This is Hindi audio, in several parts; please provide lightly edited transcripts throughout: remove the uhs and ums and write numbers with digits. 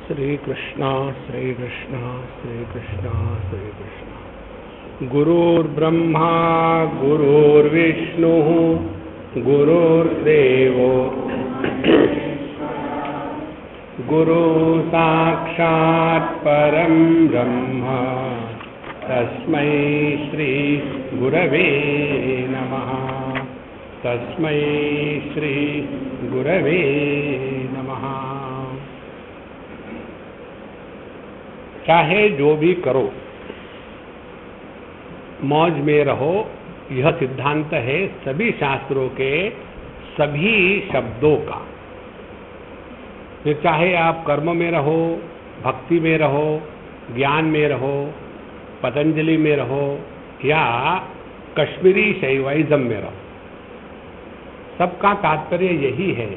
श्री कृष्ण श्री कृष्ण श्री कृष्ण श्री कृष्ण। गुरुर्ब्रह्मा गुरुर्विष्णु गुरुर्देवो गुरु साक्षात् परं ब्रह्म तस्मै श्री गुरवे नमः। तस्मै श्री गुरवे नमः। चाहे जो भी करो मौज में रहो, यह सिद्धांत है सभी शास्त्रों के सभी शब्दों का। फिर चाहे आप कर्म में रहो, भक्ति में रहो, ज्ञान में रहो, पतंजलि में रहो या कश्मीरी शैवाइज्म में रहो, सबका तात्पर्य यही है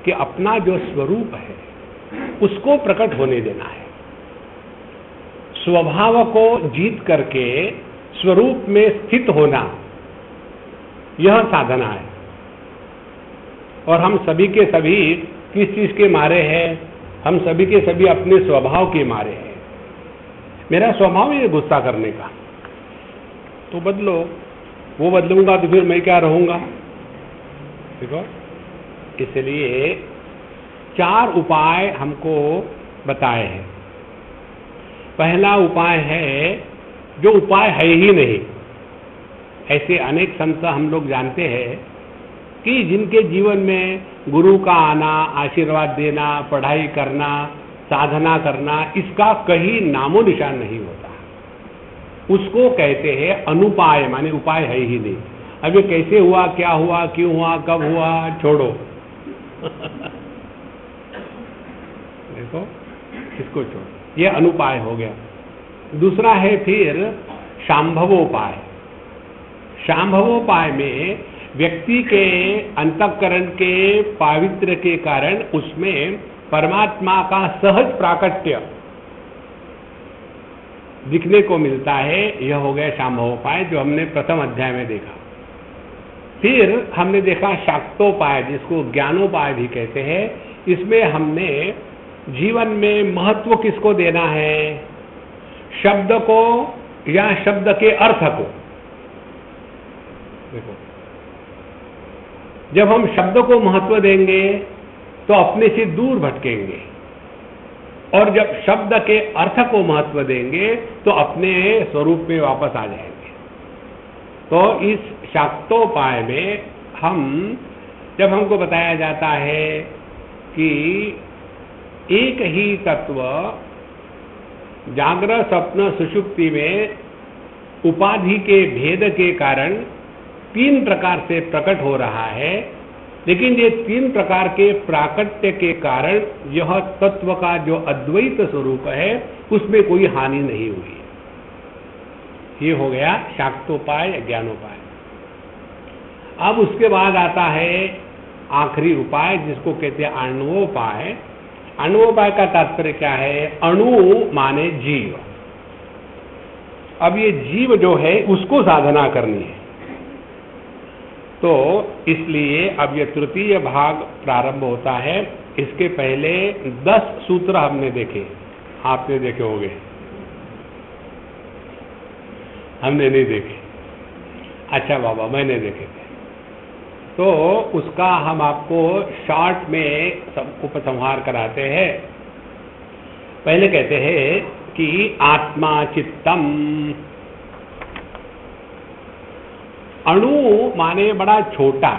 कि अपना जो स्वरूप है उसको प्रकट होने देना है। स्वभाव को जीत करके स्वरूप में स्थित होना, यह साधना है। और हम सभी के सभी किस चीज के मारे हैं? हम सभी के सभी अपने स्वभाव के मारे हैं। मेरा स्वभाव है गुस्सा करने का, तो बदलो। वो बदलूंगा तो फिर मैं क्या रहूंगा? देखो, इसलिए 4 उपाय हमको बताए हैं। पहला उपाय है जो उपाय है ही नहीं। ऐसे अनेक संत हम लोग जानते हैं कि जिनके जीवन में गुरु का आना, आशीर्वाद देना, पढ़ाई करना, साधना करना, इसका कहीं नामो निशान नहीं होता। उसको कहते हैं अनुपाय, माने उपाय है ही नहीं। अब ये कैसे हुआ, क्या हुआ, क्यों हुआ, कब हुआ, छोड़ो। देखो, इसको छोड़ो, ये अनुपाय हो गया। दूसरा है फिर शांभवोपाय। शांभवोपाय में व्यक्ति के अंतःकरण के पावित्र्य के कारण उसमें परमात्मा का सहज प्राकट्य दिखने को मिलता है। यह हो गया शांभवोपाय, जो हमने प्रथम अध्याय में देखा। फिर हमने देखा शाक्तोपाय, जिसको ज्ञानोपाय भी कहते हैं। इसमें हमने जीवन में महत्व किसको देना है? शब्द को या शब्द के अर्थ को? देखो, जब हम शब्द को महत्व देंगे तो अपने से दूर भटकेंगे, और जब शब्द के अर्थ को महत्व देंगे तो अपने स्वरूप में वापस आ जाएंगे। तो इस शाक्तोपाय में जब हमको बताया जाता है कि एक ही तत्व जागृत स्वप्न सुषुप्ति में उपाधि के भेद के कारण 3 प्रकार से प्रकट हो रहा है, लेकिन ये 3 प्रकार के प्राकट्य के कारण यह तत्व का जो अद्वैत स्वरूप है उसमें कोई हानि नहीं हुई। ये हो गया शाक्तोपाय, ज्ञानोपाय। अब उसके बाद आता है आखिरी उपाय, जिसको कहते हैं अण्वोपाय। अण्वोपाय का तात्पर्य क्या है? अणु माने जीव। अब ये जीव जो है उसको साधना करनी है। तो इसलिए अब ये तृतीय भाग प्रारंभ होता है। इसके पहले 10 सूत्र हमने देखे, आपने देखे होंगे, हमने नहीं देखे। अच्छा बाबा, मैंने देखे थे। तो उसका हम आपको शॉर्ट में सब उपसंहार कराते हैं। पहले कहते हैं कि आत्मा चित्तम। अणु माने बड़ा छोटा,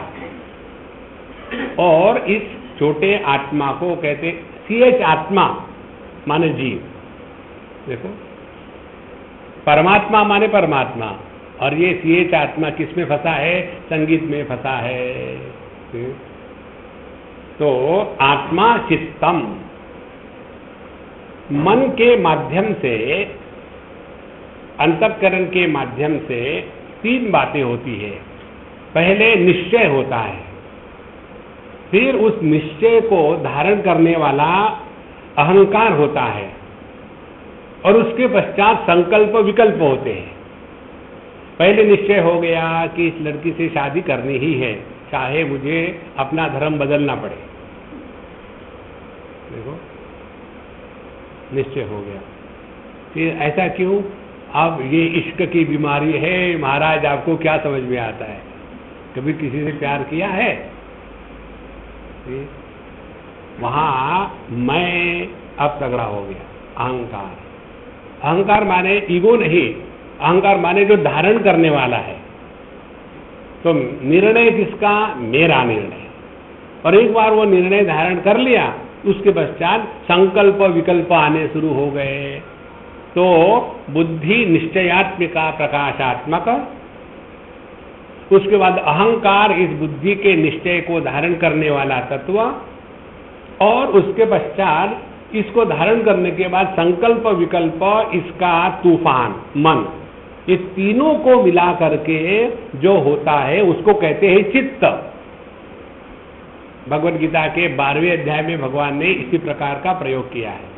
और इस छोटे आत्मा को कहते CH आत्मा माने जीव। देखो, परमात्मा माने परमात्मा, और ये CH आत्मा किस में फंसा है? संगीत में फंसा है। तो आत्मा चित्तम, मन के माध्यम से, अंतःकरण के माध्यम से 3 बातें होती है। पहले निश्चय होता है, फिर उस निश्चय को धारण करने वाला अहंकार होता है, और उसके पश्चात संकल्प विकल्प होते हैं। पहले निश्चय हो गया कि इस लड़की से शादी करनी ही है, चाहे मुझे अपना धर्म बदलना पड़े। देखो, निश्चय हो गया। फिर ऐसा क्यों? अब ये इश्क की बीमारी है महाराज, आपको क्या समझ में आता है? कभी किसी से प्यार किया है? वहां मैं अब तगड़ा हो गया। अहंकार, अहंकार माने ईगो नहीं, अहंकार माने जो धारण करने वाला है। तो निर्णय किसका? मेरा निर्णय। और एक बार वो निर्णय धारण कर लिया, उसके पश्चात संकल्प विकल्प आने शुरू हो गए। तो बुद्धि निश्चयात्मिका प्रकाशात्मक, उसके बाद अहंकार इस बुद्धि के निश्चय को धारण करने वाला तत्व, और उसके पश्चात इसको धारण करने के बाद संकल्प विकल्प इसका तूफान मन, ये तीनों को मिला करके जो होता है उसको कहते हैं चित्त। भगवद गीता के 12वें अध्याय में भगवान ने इसी प्रकार का प्रयोग किया है।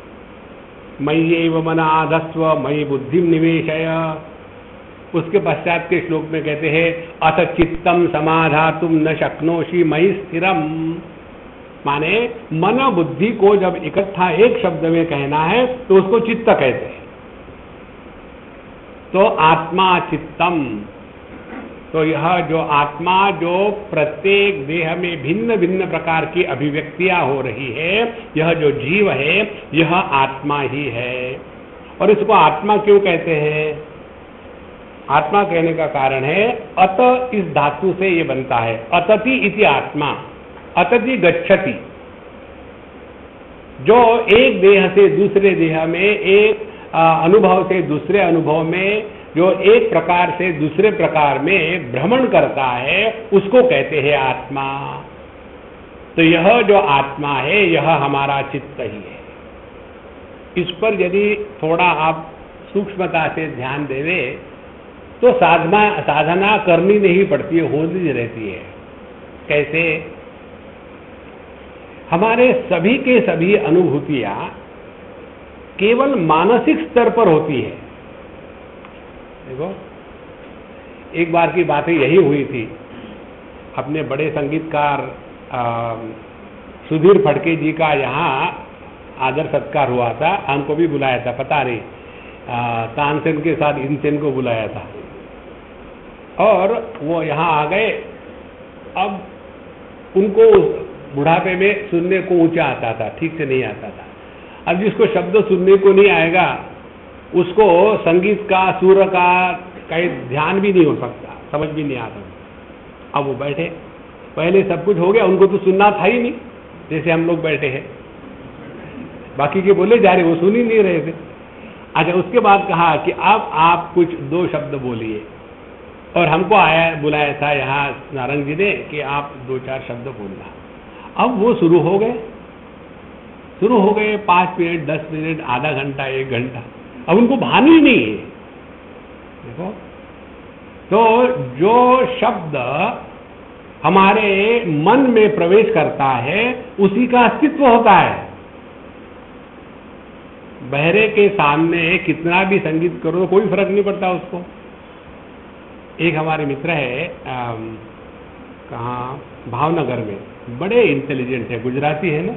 मय्यैव मनाधस्व मयि बुद्धिम निवेशय। उसके पश्चात के श्लोक में कहते हैं अथ चित्तम समाधातुम न शक्नोषि मयि स्थिरम। माने मन बुद्धि को जब इकट्ठा एक शब्द में कहना है तो उसको चित्त कहते हैं। तो आत्मा चित्तम, तो यह जो आत्मा जो प्रत्येक देह में भिन्न भिन्न प्रकार की अभिव्यक्तियां हो रही है, यह जो जीव है यह आत्मा ही है। और इसको आत्मा क्यों कहते हैं? आत्मा कहने का कारण है अत, इस धातु से ये बनता है। अतति इति आत्मा, अतति गच्छति। जो एक देह से दूसरे देह में, एक अनुभव से दूसरे अनुभव में, जो एक प्रकार से दूसरे प्रकार में भ्रमण करता है, उसको कहते हैं आत्मा। तो यह जो आत्मा है यह हमारा चित्त ही है। इस पर यदि थोड़ा आप सूक्ष्मता से ध्यान देवे तो साधना करनी नहीं पड़ती है, होती रहती है। कैसे? हमारे सभी के सभी अनुभूतियां केवल मानसिक स्तर पर होती है। देखो, एक बार की बात यही हुई थी। अपने बड़े संगीतकार सुधीर फड़के जी का यहाँ आदर सत्कार हुआ था। हमको भी बुलाया था, पता नहीं तानसेन के साथ इनसेन को बुलाया था। और वो यहाँ आ गए। अब उनको बुढ़ापे में सुनने को ऊंचा आता था, ठीक से नहीं आता था। अब जिसको शब्द सुनने को नहीं आएगा उसको संगीत का, सुर का कहीं ध्यान भी नहीं हो सकता, समझ भी नहीं आता। अब वो बैठे, पहले सब कुछ हो गया, उनको तो सुनना था ही नहीं, जैसे हम लोग बैठे हैं, बाकी के बोले जा रहे, वो सुन ही नहीं रहे थे। अच्छा, उसके बाद कहा कि अब आप कुछ 2 शब्द बोलिए। और हमको बुलाया था यहाँ नारंग जी ने कि आप 2-4 शब्द बोलना। अब वो शुरू हो गए 5 मिनट, 10 मिनट, आधा घंटा, 1 घंटा। अब उनको भान ही नहीं है। देखो, तो जो शब्द हमारे मन में प्रवेश करता है उसी का अस्तित्व होता है। बहरे के सामने कितना भी संगीत करो तो कोई फर्क नहीं पड़ता उसको। एक हमारे मित्र है कहाँ, भावनगर में, बड़े इंटेलिजेंट है, गुजराती है ना।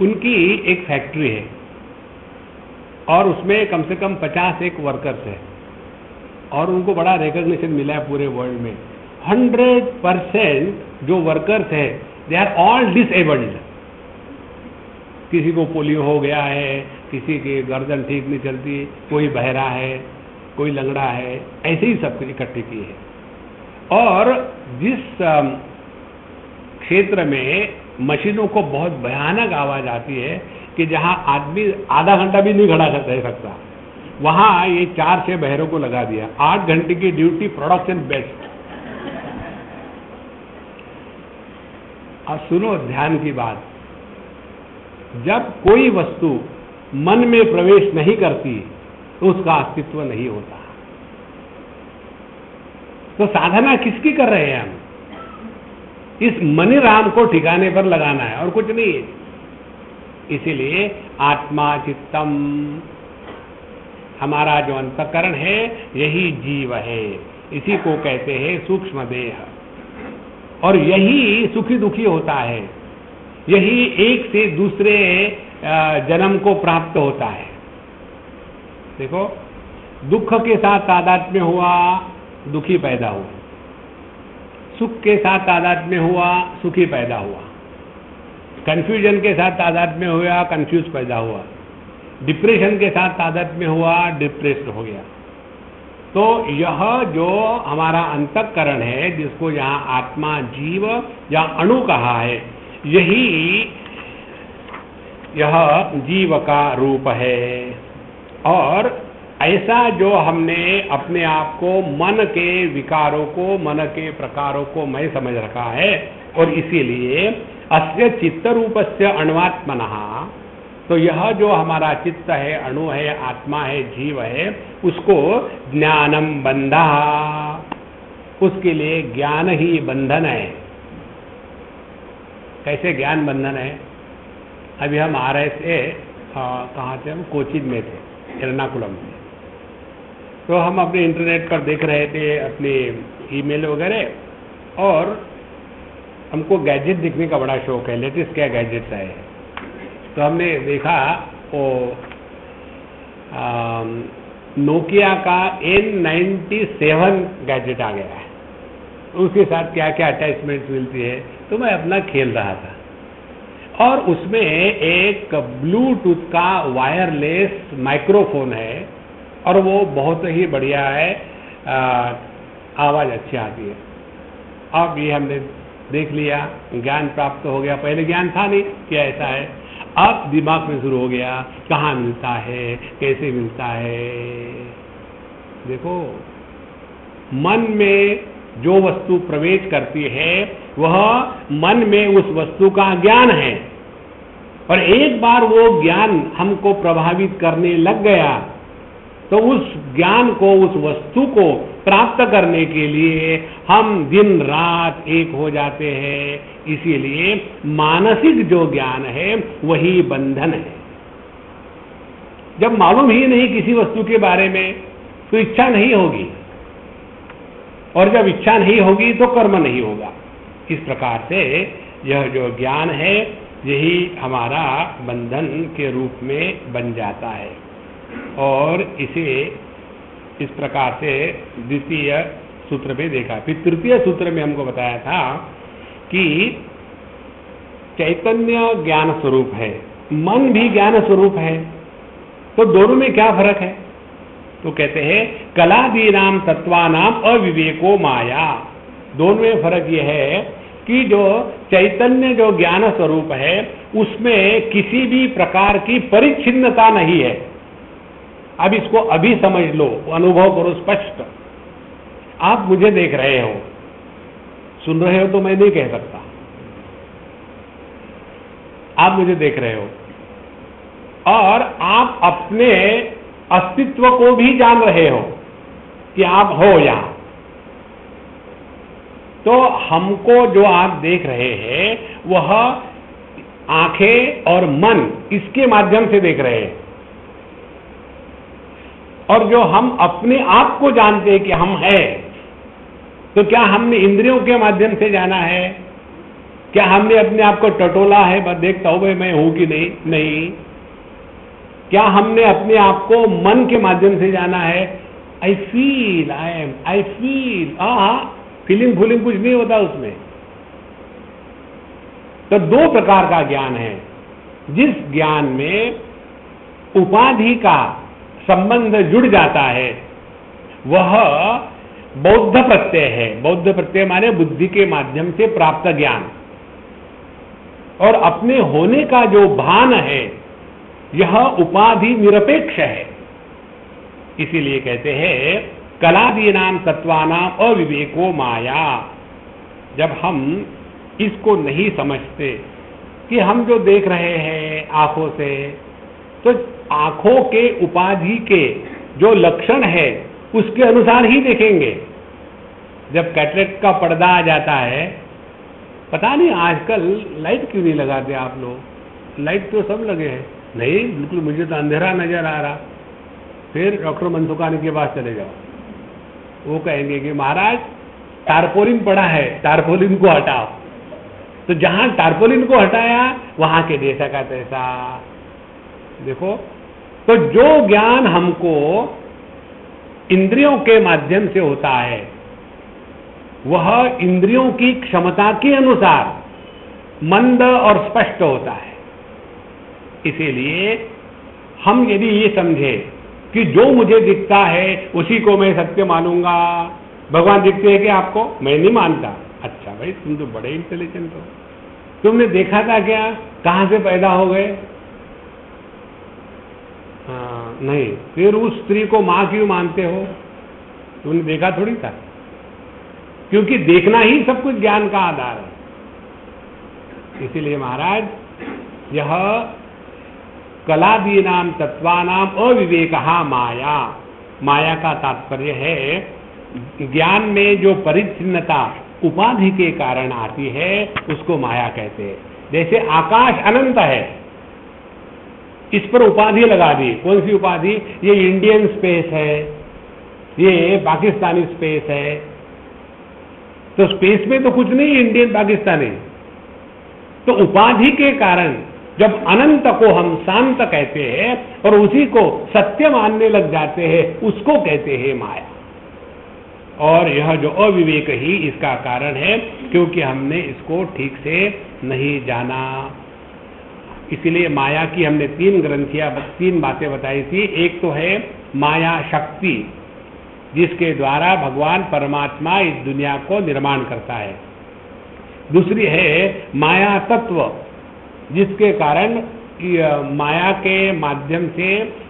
उनकी एक फैक्ट्री है और उसमें कम से कम 50 वर्कर्स है और उनको बड़ा रिकॉग्निशन मिला है पूरे वर्ल्ड में। 100% जो वर्कर्स है दे आर ऑल डिसेबल्ड। किसी को पोलियो हो गया है, किसी की गर्दन ठीक नहीं चलती, कोई बहरा है, कोई लंगड़ा है, ऐसे ही सब कुछ इकट्ठे की है। और जिस क्षेत्र में मशीनों को बहुत भयानक आवाज आती है कि जहां आदमी आधा घंटा भी नहीं खड़ा रह सकता, वहां ये 4-6 बहरों को लगा दिया। 8 घंटे की ड्यूटी, प्रोडक्शन बेस्ट। अब सुनो ध्यान की बात, जब कोई वस्तु मन में प्रवेश नहीं करती तो उसका अस्तित्व नहीं होता। तो साधना किसकी कर रहे हैं हम? इस मनी राम को ठिकाने पर लगाना है और कुछ नहीं है। इसीलिए आत्मा चित्तम, हमारा जो अंतःकरण है यही जीव है। इसी को कहते हैं सूक्ष्म देह। और यही सुखी दुखी होता है, यही एक से दूसरे जन्म को प्राप्त होता है। देखो, दुख के साथ तादात्म्य हुआ, दुखी पैदा हुआ, सुख के साथ तादात्म्य हुआ, सुखी पैदा हुआ, कंफ्यूजन के साथ तादात्म्य हुआ, कंफ्यूज पैदा हुआ, डिप्रेशन के साथ तादात्म्य हुआ, डिप्रेस्ड हो गया। तो यह जो हमारा अंतःकरण है, जिसको यहाँ आत्मा, जीव या अणु कहा है, यही यह जीव का रूप है। और ऐसा जो हमने अपने आप को, मन के विकारों को, मन के प्रकारों को मैं समझ रखा है, और इसीलिए अस्य चित्त रूपस्य अण्वात्मनः, तो यह जो हमारा चित्त है, अणु है, आत्मा है, जीव है, उसको ज्ञानम बंधः, उसके लिए ज्ञान ही बंधन है। कैसे ज्ञान बंधन है? अभी हम आ रहे थे, कहाँ थे हम? कोचिन में थे, एर्नाकुलम से। तो हम अपने इंटरनेट पर देख रहे थे अपने ईमेल वगैरह, और हमको गैजेट देखने का बड़ा शौक है, लेटेस्ट क्या गैजेट्स आए हैं। तो हमने देखा वो नोकिया का N97 गैजेट आ गया है, उसके साथ क्या क्या अटैचमेंट्स मिलती है। तो मैं अपना खेल रहा था, और उसमें एक ब्लूटूथ का वायरलेस माइक्रोफोन है, और वो बहुत ही बढ़िया है, आवाज़ अच्छी आती है। अब ये हमने देख लिया, ज्ञान प्राप्त हो गया। पहले ज्ञान था नहीं कि ऐसा है। अब दिमाग में शुरू हो गया, कहाँ मिलता है, कैसे मिलता है। देखो, मन में जो वस्तु प्रवेश करती है, वह मन में उस वस्तु का ज्ञान है, और एक बार वो ज्ञान हमको प्रभावित करने लग गया, तो उस ज्ञान को, उस वस्तु को प्राप्त करने के लिए हम दिन रात एक हो जाते हैं। इसीलिए मानसिक जो ज्ञान है वही बंधन है। जब मालूम ही नहीं किसी वस्तु के बारे में, तो इच्छा नहीं होगी, और जब इच्छा नहीं होगी तो कर्म नहीं होगा। इस प्रकार से यह जो ज्ञान है, यही हमारा बंधन के रूप में बन जाता है। और इसे इस प्रकार से द्वितीय सूत्र में देखा। फिर तृतीय सूत्र में हमको बताया था कि चैतन्य ज्ञान स्वरूप है, मन भी ज्ञान स्वरूप है, तो दोनों में क्या फर्क है? तो कहते हैं कलादीनाम तत्वानाम अविवेको माया। दोनों में फर्क यह है कि जो चैतन्य जो ज्ञान स्वरूप है, उसमें किसी भी प्रकार की परिच्छिन्नता नहीं है। अब इसको अभी समझ लो, अनुभव करो स्पष्ट। आप मुझे देख रहे हो, सुन रहे हो तो मैं नहीं कह सकता। आप मुझे देख रहे हो, और आप अपने अस्तित्व को भी जान रहे हो कि आप हो यहां। तो हमको जो आप देख रहे हैं, वह आंखें और मन, इसके माध्यम से देख रहे हैं। और जो हम अपने आप को जानते हैं कि हम हैं, तो क्या हमने इंद्रियों के माध्यम से जाना है? क्या हमने अपने आप को टटोला है, बस देखता हूं भाई मैं हूं कि नहीं? नहीं। क्या हमने अपने आप को मन के माध्यम से जाना है? I feel, I feel. Feeling fooling कुछ नहीं होता उसमें। तो दो प्रकार का ज्ञान है। जिस ज्ञान में उपाधि का संबंध जुड़ जाता है, वह बौद्ध प्रत्यय है। बौद्ध प्रत्यय माने बुद्धि के माध्यम से प्राप्त ज्ञान। और अपने होने का जो भान है, यह उपाधि निरपेक्ष है। इसीलिए कहते हैं कलादीनाम तत्वानाम अविवेको माया। जब हम इसको नहीं समझते कि हम जो देख रहे हैं आंखों से, तो आंखों के उपाधि के जो लक्षण है उसके अनुसार ही देखेंगे। जब कैटरेक्ट का पर्दा आ जाता है, पता नहीं आजकल लाइट क्यों नहीं लगाते आप लोग? लाइट तो सब लगे हैं। नहीं, बिल्कुल मुझे तो अंधेरा नजर आ रहा। फिर डॉक्टर मनसुखानी के पास चले जाओ, वो कहेंगे कि महाराज टारपोलिन पड़ा है, टारपोलिन को हटाओ। तो जहां टारपोलिन को हटाया, वहां के जैसा का तैसा। देखो, तो जो ज्ञान हमको इंद्रियों के माध्यम से होता है वह इंद्रियों की क्षमता के अनुसार मंद और स्पष्ट होता है। इसीलिए हम यदि ये समझे कि जो मुझे दिखता है उसी को मैं सत्य मानूंगा, भगवान दिखते हैं कि आपको? मैं नहीं मानता। अच्छा भाई, तुम तो बड़े इंटेलिजेंट हो, तुमने देखा था क्या? कहां से पैदा हो गए? हाँ, नहीं, फिर उस स्त्री को मां क्यों मानते हो? तुमने देखा थोड़ी था। क्योंकि देखना ही सब कुछ ज्ञान का आधार है। इसीलिए महाराज, यह कलादीनाम तत्वानाम अविवेकहा माया, माया का तात्पर्य है ज्ञान में जो परिच्छिन्नता उपाधि के कारण आती है उसको माया कहते हैं। जैसे आकाश अनंत है, इस पर उपाधि लगा दी। कौन सी उपाधि? ये इंडियन स्पेस है, ये पाकिस्तानी स्पेस है। तो स्पेस में तो कुछ नहीं इंडियन पाकिस्तानी। तो उपाधि के कारण जब अनंत को हम शांत कहते हैं और उसी को सत्य मानने लग जाते हैं, उसको कहते हैं माया। और यह जो अविवेक ही इसका कारण है, क्योंकि हमने इसको ठीक से नहीं जाना। इसलिए माया की हमने तीन बातें बताई थी। एक तो है माया शक्ति, जिसके द्वारा भगवान परमात्मा इस दुनिया को निर्माण करता है। दूसरी है माया तत्व, जिसके कारण माया के माध्यम से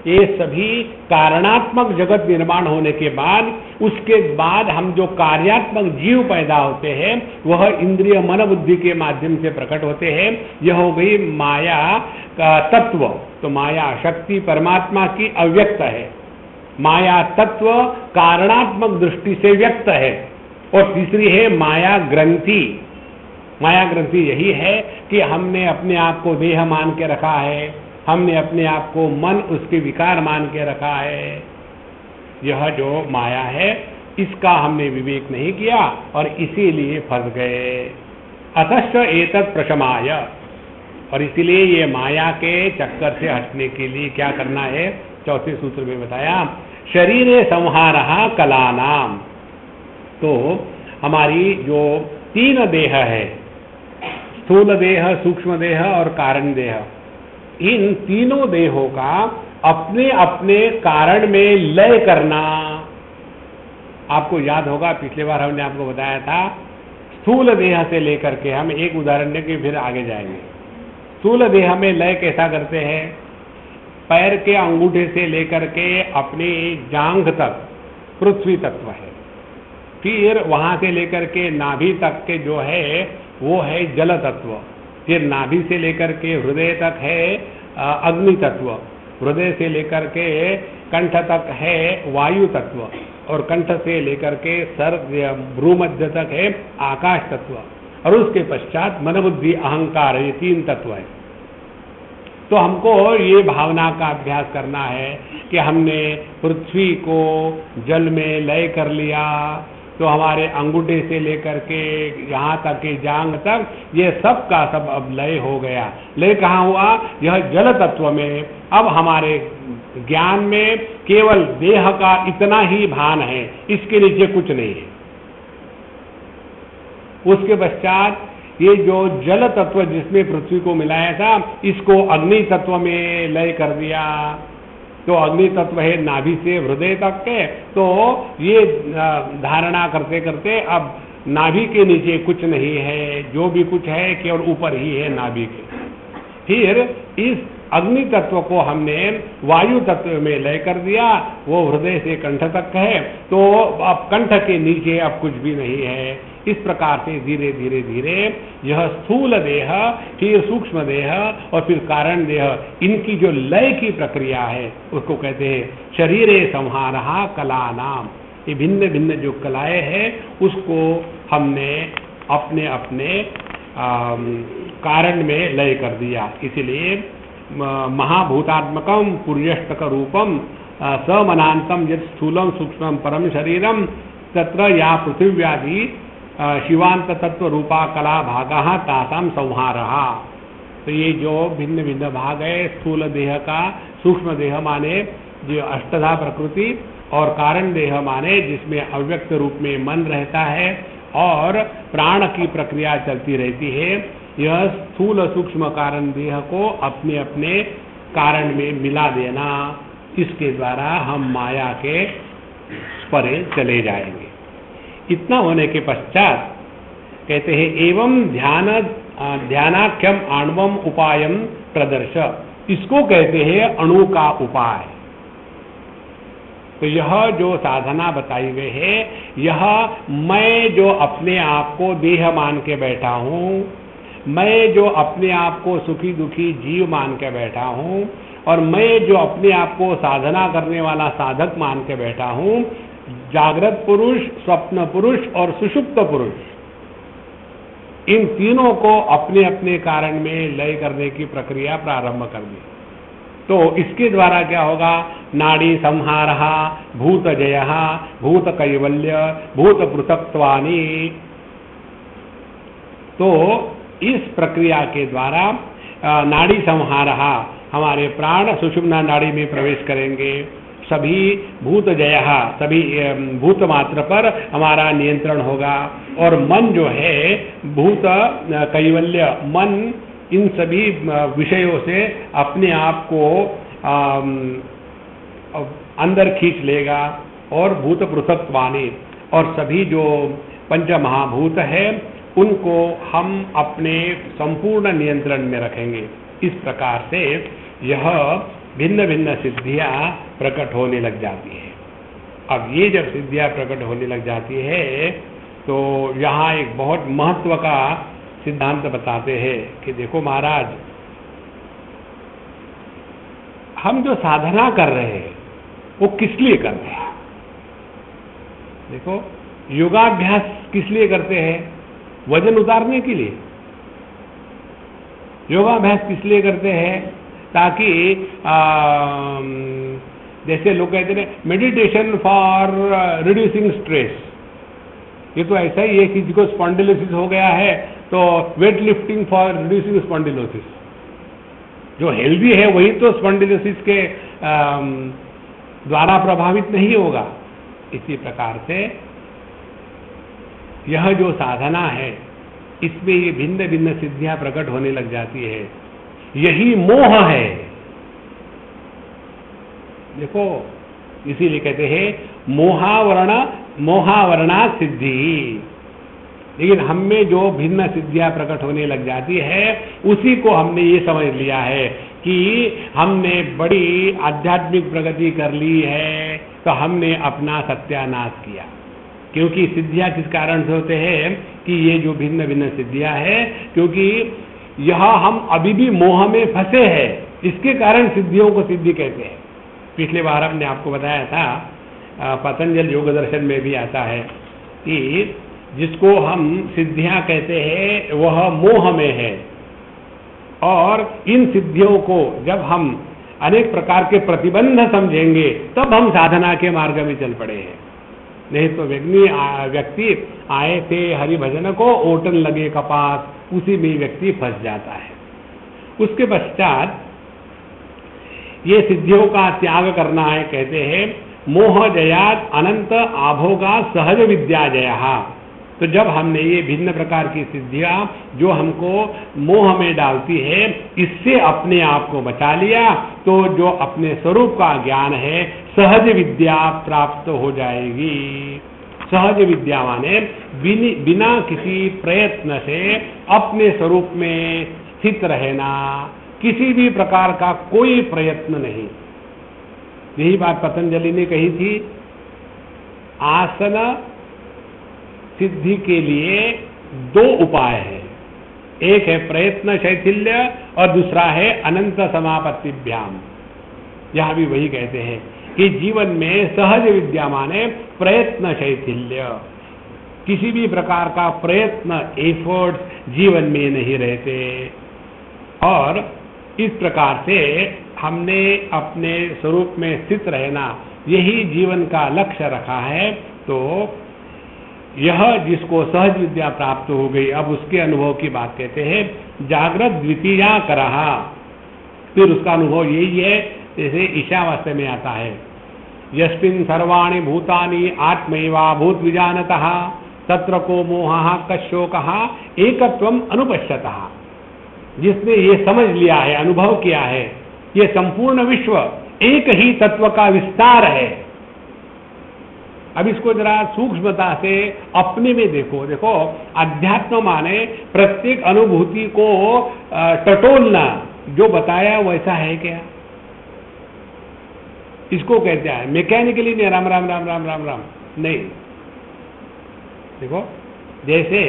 ये सभी कारणात्मक जगत निर्माण होने के बाद, उसके बाद हम जो कार्यात्मक जीव पैदा होते हैं वह इंद्रिय मन बुद्धि के माध्यम से प्रकट होते हैं। यह हो गई माया का तत्व। तो माया शक्ति परमात्मा की अव्यक्त है, माया तत्व कारणात्मक दृष्टि से व्यक्त है। और तीसरी है माया ग्रंथि। माया ग्रंथि यही है कि हमने अपने आप को देह मान के रखा है, हमने अपने आप को मन, उसके विकार मान के रखा है। यह जो माया है इसका हमने विवेक नहीं किया और इसीलिए फंस गए। अतश्च एतत् प्रशमाय, और इसीलिए ये माया के चक्कर से हटने के लिए क्या करना है? चौथे सूत्र में बताया, शरीरे संहारः कलानाम। तो हमारी जो तीन देह है, स्थूल देह, सूक्ष्म देह और कारण देह, इन तीनों देहों का अपने अपने कारण में लय करना। आपको याद होगा पिछले बार हमने आपको बताया था, स्थूल देह से लेकर के, हम एक उदाहरण लेके फिर आगे जाएंगे। स्थूल देह में लय कैसा करते हैं? पैर के अंगूठे से लेकर के अपनी जांघ तक पृथ्वी तत्व है, फिर वहां से लेकर के नाभि तक के जो है वो है जल तत्व, फिर नाभि से लेकर के हृदय तक है अग्नि तत्व, हृदय से लेकर के कंठ तक है वायु तत्व, और कंठ से लेकर के सर भ्रूमध्य तक है आकाश तत्व, और उसके पश्चात मन बुद्धि अहंकार, ये तीन तत्व है। तो हमको ये भावना का अभ्यास करना है कि हमने पृथ्वी को जल में लय कर लिया, तो हमारे अंगूठे से लेकर के यहाँ तक के जांघ तक ये सब का सब अब लय हो गया। लय कहाँ हुआ? यह जल तत्व में। अब हमारे ज्ञान में केवल देह का इतना ही भान है, इसके नीचे कुछ नहीं है। उसके पश्चात ये जो जल तत्व जिसमें पृथ्वी को मिलाया था, इसको अग्नि तत्व में लय कर दिया। तो अग्नि तत्व है नाभि से हृदय तक के, तो ये धारणा करते करते अब नाभि के नीचे कुछ नहीं है, जो भी कुछ है केवल ऊपर ही है नाभि के। फिर इस अग्नि तत्व को हमने वायु तत्व में लय कर दिया, वो हृदय से कंठ तक है, तो अब कंठ के नीचे अब कुछ भी नहीं है। इस प्रकार से धीरे धीरे धीरे यह स्थूल देह, फिर सूक्ष्म देह और फिर कारण देह, इनकी जो लय की प्रक्रिया है उसको कहते हैं शरीरे संहारः कलानाम। ये भिन्न भिन्न जो कलाएं हैं उसको हमने अपने अपने कारण में लय कर दिया। इसलिए महाभूतात्मकम पुर्यष्टक रूपम समनांतम यत् स्थूलम सूक्ष्मम परम शरीरम तत्र या पृथिव्यादि शिवांत तत्व रूपा कला भागा तासाम संहारः। तो ये जो भिन्न भिन्न भाग है, स्थूल देह का, सूक्ष्म देह माने जो अष्टधा प्रकृति, और कारण देह माने जिसमें अव्यक्त रूप में मन रहता है और प्राण की प्रक्रिया चलती रहती है, यह स्थूल सूक्ष्म कारण देह को अपने अपने कारण में मिला देना, इसके द्वारा हम माया के परे चले जाएंगे। इतना होने के पश्चात कहते हैं एवं ध्यानाख्यम आणवम उपायम प्रदर्श, इसको कहते हैं अणु का उपाय। तो यह जो साधना बताई गई है, यह मैं जो अपने आप को देह मान के बैठा हूँ, मैं जो अपने आप को सुखी दुखी जीव मान के बैठा हूँ, और मैं जो अपने आप को साधना करने वाला साधक मान के बैठा हूँ, जागृत पुरुष, स्वप्न पुरुष और सुषुप्त पुरुष, इन तीनों को अपने अपने कारण में लय करने की प्रक्रिया प्रारंभ कर दी। तो इसके द्वारा क्या होगा, नाड़ी संहारः, भूत जयः, भूत कैवल्य, भूत पृथक्त्वानि। तो इस प्रक्रिया के द्वारा नाड़ी संहारः, हमारे प्राण सुषुम्ना नाड़ी में प्रवेश करेंगे, सभी भूत जयः, सभी भूत मात्र पर हमारा नियंत्रण होगा, और मन जो है भूत कैवल्य, मन इन सभी विषयों से अपने आप को अंदर खींच लेगा, और भूत पृथक्त्वानि, और सभी जो पंच महाभूत है उनको हम अपने संपूर्ण नियंत्रण में रखेंगे। इस प्रकार से यह भिन्न भिन्न सिद्धियां प्रकट होने लग जाती है। अब ये जब सिद्धियां प्रकट होने लग जाती है तो यहाँ एक बहुत महत्व का सिद्धांत बताते हैं कि देखो महाराज, हम जो साधना कर रहे हैं वो किस लिए कर रहे हैं? देखो, योगाभ्यास किस लिए करते हैं? वजन उतारने के लिए। योगाभ्यास किस लिए करते हैं? ताकि जैसे लोग कहते हैं मेडिटेशन फॉर रिड्यूसिंग स्ट्रेस, ये तो ऐसा ही है, किसी को स्पॉन्डिलोसिस हो गया है तो weight lifting for reducing spondylosis. जो हेल्दी है वही तो स्पॉन्डिलोसिस के द्वारा प्रभावित नहीं होगा। इसी प्रकार से यह जो साधना है, इसमें ये भिन्न भिन्न सिद्धियां प्रकट होने लग जाती है। यही मोह है। देखो, इसीलिए कहते हैं मोहावरणा सिद्धि। लेकिन हम में जो भिन्न सिद्धियां प्रकट होने लग जाती है, उसी को हमने ये समझ लिया है कि हमने बड़ी आध्यात्मिक प्रगति कर ली है, तो हमने अपना सत्यानाश किया। क्योंकि सिद्धियां किस कारण से होते हैं कि ये जो भिन्न भिन्न सिद्धियां हैं, क्योंकि यह हम अभी भी मोह में फंसे हैं, इसके कारण सिद्धियों को सिद्धि कहते हैं। पिछले बार हमने आपको बताया था, पतंजल योग दर्शन में भी आता है कि जिसको हम सिद्धियां कहते हैं वह मोह में है, और इन सिद्धियों को जब हम अनेक प्रकार के प्रतिबंध समझेंगे तब हम साधना के मार्ग में चल पड़े हैं। नहीं तो व्यक्ति आए थे हरि भजन को, ओटन लगे कपास, उसी में व्यक्ति फंस जाता है। उसके पश्चात ये सिद्धियों का त्याग करना है। कहते हैं मोह जयात अनंत आभोगा सहज विद्या जया। तो जब हमने ये भिन्न प्रकार की सिद्धियां जो हमको मोह में डालती है, इससे अपने आप को बचा लिया, तो जो अपने स्वरूप का ज्ञान है, सहज विद्या प्राप्त हो जाएगी। सहज विद्या माने बिना किसी प्रयत्न से अपने स्वरूप में स्थित रहना, किसी भी प्रकार का कोई प्रयत्न नहीं। यही बात पतंजलि ने कही थी, आसन सिद्धि के लिए दो उपाय हैं, एक है प्रयत्न शैथिल्य और दूसरा है अनंत समापत्तिभ्याम। यहां भी वही कहते हैं कि जीवन में सहज विद्या माने प्रयत्न शैथिल्य, किसी भी प्रकार का प्रयत्न एफर्ट्स जीवन में नहीं रहते। और इस प्रकार से हमने अपने स्वरूप में स्थित रहना, यही जीवन का लक्ष्य रखा है। तो यह जिसको सहज विद्या प्राप्त हो गई, अब उसके अनुभव की बात कहते हैं। जागृत द्वितीया करहा, फिर उसका अनुभव यही है जैसे ईशावास्य में आता है, यस्मिन् सर्वाणि भूतानि आत्मैवा भूत विजानतः तत्र को मोहः कशोकः एकत्वम अनुपश्यतः। जिसने ये समझ लिया है, अनुभव किया है, ये संपूर्ण विश्व एक ही तत्व का विस्तार है। अब इसको जरा सूक्ष्मता से अपने में देखो। देखो, अध्यात्म माने प्रत्येक अनुभूति को टटोलना, जो बताया वैसा है क्या? इसको कहते हैं मैकेनिकली नहीं, राम राम राम राम राम राम नहीं। देखो, जैसे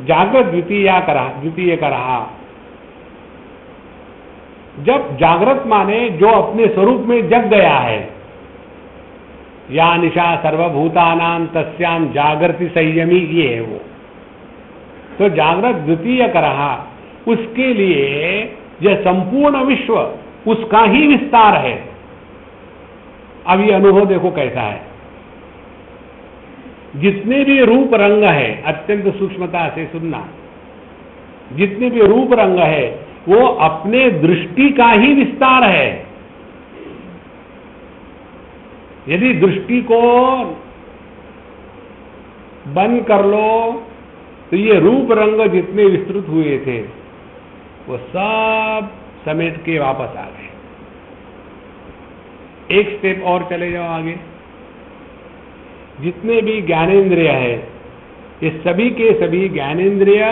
जागृत द्वितीय का रहा, जब जागृत माने जो अपने स्वरूप में जग गया है, या निशा सर्वभूतानां तस्याम जागृति संयमी, ये है वो। तो जागृत द्वितीय का रहा, उसके लिए यह संपूर्ण विश्व उसका ही विस्तार है। अब ये अनुभव देखो कैसा है, जितने भी रूप रंग है, अत्यंत सूक्ष्मता से सुनना, जितने भी रूप रंग है वो अपने दृष्टि का ही विस्तार है। यदि दृष्टि को बंद कर लो तो ये रूप रंग जितने विस्तृत हुए थे वो सब समेट के वापस आ गए। एक स्टेप और चले जाओ आगे, जितने भी ज्ञानेंद्रिय है, ये सभी के सभी ज्ञानेंद्रिय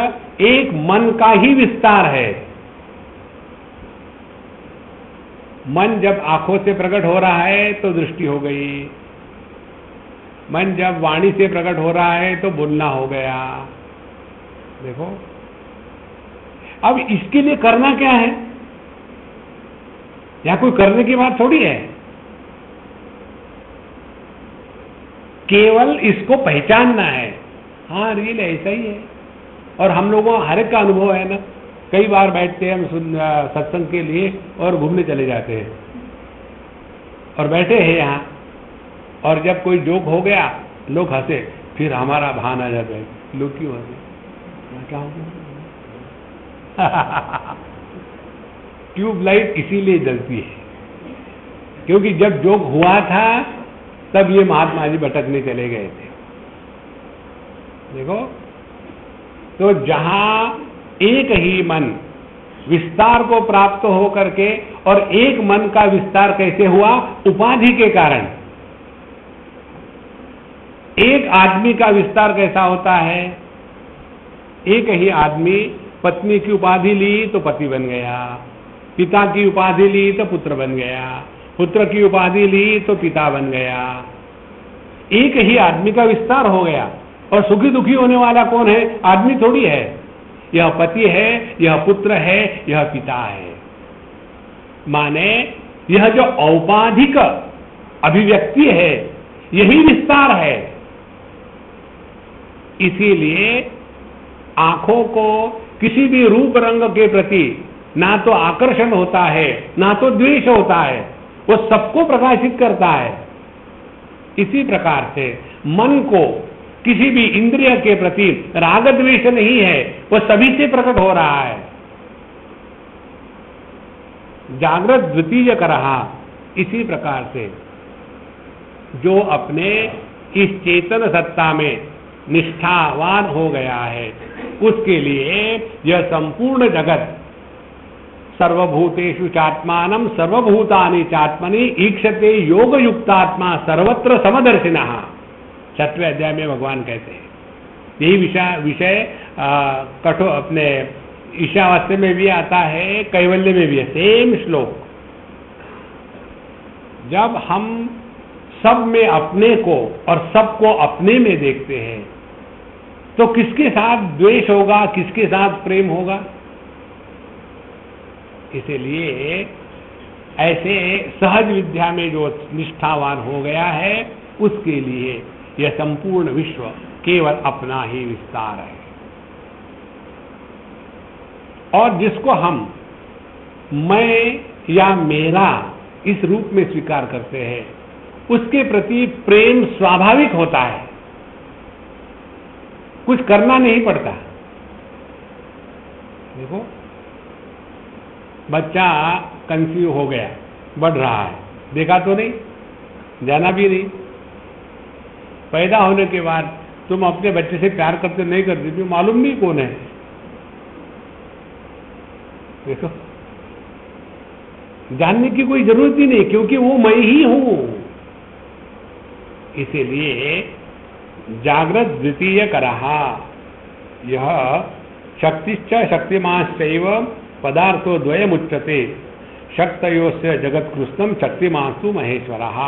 एक मन का ही विस्तार है। मन जब आंखों से प्रकट हो रहा है तो दृष्टि हो गई, मन जब वाणी से प्रकट हो रहा है तो बोलना हो गया। देखो, अब इसके लिए करना क्या है? या कोई करने की बात थोड़ी है, केवल इसको पहचानना है। हाँ, रियल ऐसा ही है। और हम लोगों हर एक का अनुभव है ना, कई बार बैठते हैं हम सत्संग के लिए और घूमने चले जाते हैं, और बैठे हैं यहाँ, और जब कोई जोक हो गया लोग हंसे, फिर हमारा भान आ जाता है, लोग क्यों हंसे, क्या हो गया? ट्यूबलाइट इसीलिए जलती है क्योंकि जब जोक हुआ था तब ये महात्मा जी भटकने चले गए थे। देखो, तो जहां एक ही मन विस्तार को प्राप्त हो करके, और एक मन का विस्तार कैसे हुआ? उपाधि के कारण। एक आदमी का विस्तार कैसा होता है? एक ही आदमी पत्नी की उपाधि ली तो पति बन गया, पिता की उपाधि ली तो पुत्र बन गया, पुत्र की उपाधि ली तो पिता बन गया। एक ही आदमी का विस्तार हो गया। और सुखी दुखी होने वाला कौन है? आदमी थोड़ी है। यह पति है, यह पुत्र है, यह पिता है। माने यह जो औपाधिक अभिव्यक्ति है यही विस्तार है। इसीलिए आंखों को किसी भी रूप रंग के प्रति ना तो आकर्षण होता है ना तो द्वेष होता है, वो सबको प्रकाशित करता है। इसी प्रकार से मन को किसी भी इंद्रिय के प्रति राग द्वेष नहीं है, वह सभी से प्रकट हो रहा है। जागृत द्वितीय का रहा। इसी प्रकार से जो अपने इस चेतन सत्ता में निष्ठावान हो गया है, उसके लिए यह संपूर्ण जगत सर्वभूतेषु चात्मानं सर्वभूतानि चात्मनि ईक्षते योग युक्तात्मा सर्वत्र समदर्शिनः, 6वें अध्याय में भगवान कहते हैं। यही विषय कठोर अपने ईशावास्य में भी आता है, कैवल्य में भी है, सेम श्लोक। जब हम सब में अपने को और सबको अपने में देखते हैं तो किसके साथ द्वेष होगा, किसके साथ प्रेम होगा? इसलिए ऐसे सहज विद्या में जो निष्ठावान हो गया है उसके लिए यह संपूर्ण विश्व केवल अपना ही विस्तार है। और जिसको हम मैं या मेरा इस रूप में स्वीकार करते हैं उसके प्रति प्रेम स्वाभाविक होता है, कुछ करना नहीं पड़ता। देखो, बच्चा कंसीव हो गया, बढ़ रहा है, देखा तो नहीं, जाना भी नहीं। पैदा होने के बाद तुम अपने बच्चे से प्यार करते नहीं करते, तुम्हें मालूम नहीं कौन है। देखो, जानने की कोई जरूरत ही नहीं, क्योंकि वो मैं ही हूं। इसीलिए जागृत द्वितीय करहा, यह शक्तिश्च शक्तिमांश्चैव पदार्थो द्वयमुच्यते, शक्तयोस्य जगत कृष्णम शक्तिमांसु महेश्वरः।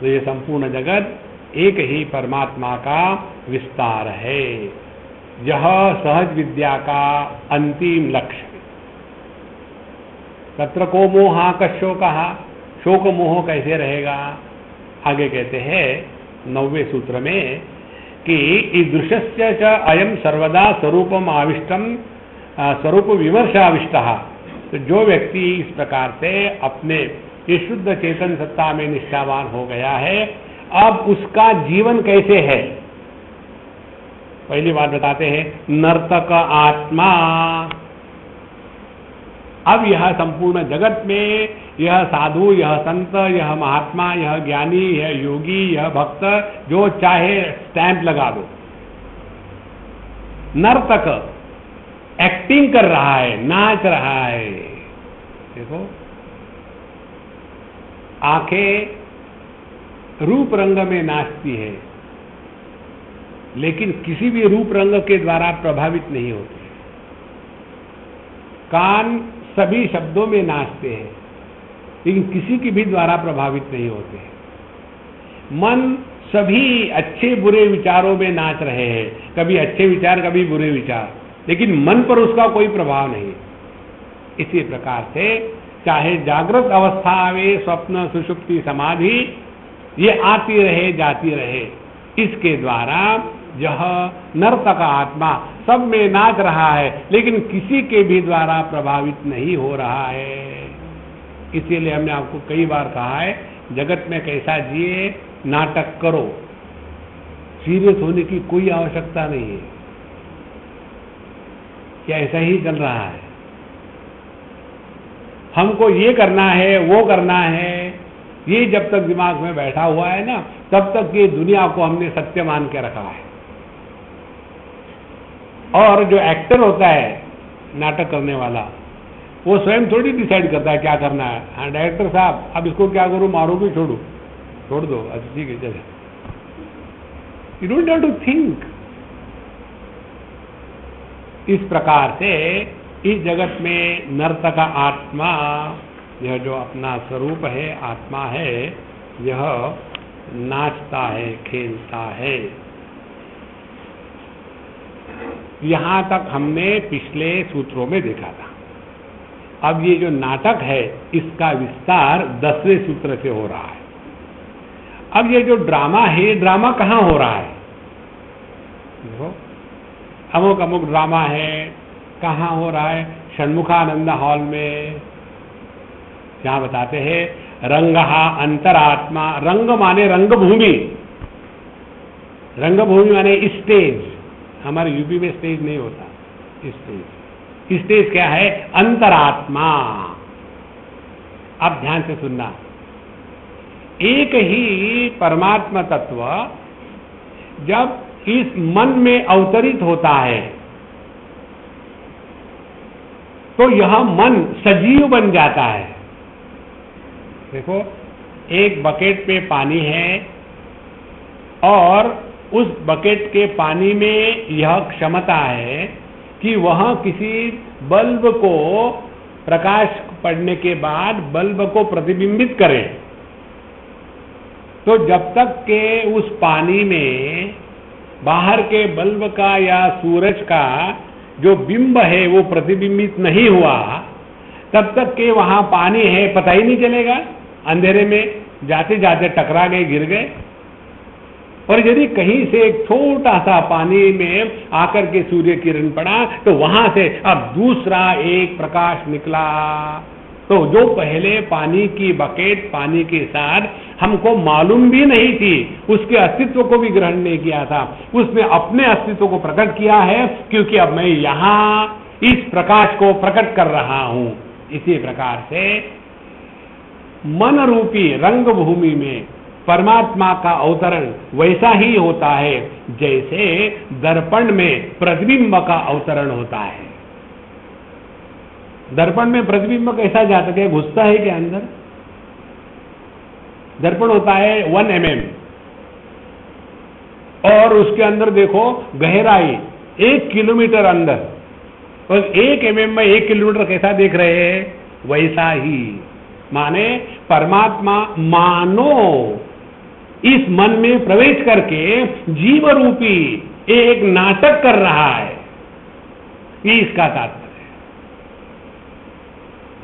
तो ये संपूर्ण जगत एक ही परमात्मा का विस्तार है। यह सहज विद्या का अंतिम लक्ष्य। तत्र को मोहा कशोकः, शोक मोह कैसे रहेगा? आगे कहते हैं 9वें सूत्र में कि ईदृशस्य च अयम सर्वदा स्वरूपम आविष्टम स्वरूप विमर्श आविष्टः। तो जो व्यक्ति इस प्रकार से अपने ये शुद्ध चेतन सत्ता में निष्ठावान हो गया है, अब उसका जीवन कैसे है? पहली बात बताते हैं, नर्तक आत्मा। अब यह संपूर्ण जगत में यह साधु, यह संत, यह महात्मा, यह ज्ञानी, यह योगी, यह भक्त, जो चाहे स्टैंप लगा दो, नर्तक एक्टिंग कर रहा है, नाच रहा है। देखो, आंखें रूप रंग में नाचती है, लेकिन किसी भी रूप रंग के द्वारा प्रभावित नहीं होती। कान सभी शब्दों में नाचते हैं, लेकिन किसी के भी द्वारा प्रभावित नहीं होते। मन सभी अच्छे बुरे विचारों में नाच रहे हैं, कभी अच्छे विचार कभी बुरे विचार, लेकिन मन पर उसका कोई प्रभाव नहीं। इसी प्रकार से चाहे जागृत अवस्था आवे, स्वप्न, सुषुप्ति, समाधि, ये आती रहे जाती रहे, इसके द्वारा यह नर्तक आत्मा सब में नाच रहा है, लेकिन किसी के भी द्वारा प्रभावित नहीं हो रहा है। इसीलिए हमने आपको कई बार कहा है, जगत में कैसा जिए, नाटक करो, सीरियस होने की कोई आवश्यकता नहीं है। क्या ऐसा ही चल रहा है? हमको ये करना है, वो करना है, ये जब तक दिमाग में बैठा हुआ है ना, तब तक ये दुनिया को हमने सत्य मान के रखा है। और जो एक्टर होता है, नाटक करने वाला, वो स्वयं थोड़ी डिसाइड करता है क्या करना है। हाँ, डायरेक्टर साहब, अब इसको क्या करूं, मारो कि छोड़ू? छोड़ दो, अच्छा ठीक है, चले। You don't have to think. इस प्रकार से इस जगत में नर्तक आत्मा, यह जो अपना स्वरूप है, आत्मा है, यह नाचता है, खेलता है। यहां तक हमने पिछले सूत्रों में देखा था। अब ये जो नाटक है, इसका विस्तार 10वें सूत्र से हो रहा है। अब ये जो ड्रामा है, ये ड्रामा कहां हो रहा है? देखो, अमुक अमुक ड्रामा है, कहां हो रहा है? षण्मुखानंद हॉल में। यहां बताते हैं रंगहा अंतरात्मा। रंग माने रंगभूमि, रंगभूमि माने स्टेज। हमारे यूपी में स्टेज नहीं होता, स्टेज। स्टेज क्या है? अंतरात्मा। अब ध्यान से सुनना, एक ही परमात्मा तत्व जब इस मन में अवतरित होता है, तो यह मन सजीव बन जाता है। देखो, एक बकेट पे पानी है और उस बकेट के पानी में यह क्षमता है कि वह किसी बल्ब को प्रकाश पड़ने के बाद बल्ब को प्रतिबिंबित करे। तो जब तक के उस पानी में बाहर के बल्ब का या सूरज का जो बिंब है वो प्रतिबिंबित नहीं हुआ, तब तक के वहां पानी है पता ही नहीं चलेगा। अंधेरे में जाते जाते टकरा गए, गिर गए। और यदि कहीं से एक छोटा सा पानी में आकर के सूर्य किरण पड़ा, तो वहां से अब दूसरा एक प्रकाश निकला। तो जो पहले पानी की बकेट, पानी के साथ हमको मालूम भी नहीं थी, उसके अस्तित्व को भी ग्रहण नहीं किया था, उसने अपने अस्तित्व को प्रकट किया है। क्योंकि अब मैं यहां इस प्रकाश को प्रकट कर रहा हूं। इसी प्रकार से मन रूपी रंग भूमि में परमात्मा का अवतरण वैसा ही होता है जैसे दर्पण में प्रतिबिंब का अवतरण होता है। दर्पण में प्रतिबिंब कैसा जाता है, घुसता है क्या अंदर? दर्पण होता है 1 mm और उसके अंदर देखो गहराई 1 किलोमीटर अंदर, और 1 mm में 1 किलोमीटर कैसा देख रहे हैं, वैसा ही माने परमात्मा मानो इस मन में प्रवेश करके जीव रूपी एक नाटक कर रहा है, ये इसका तात्पर्य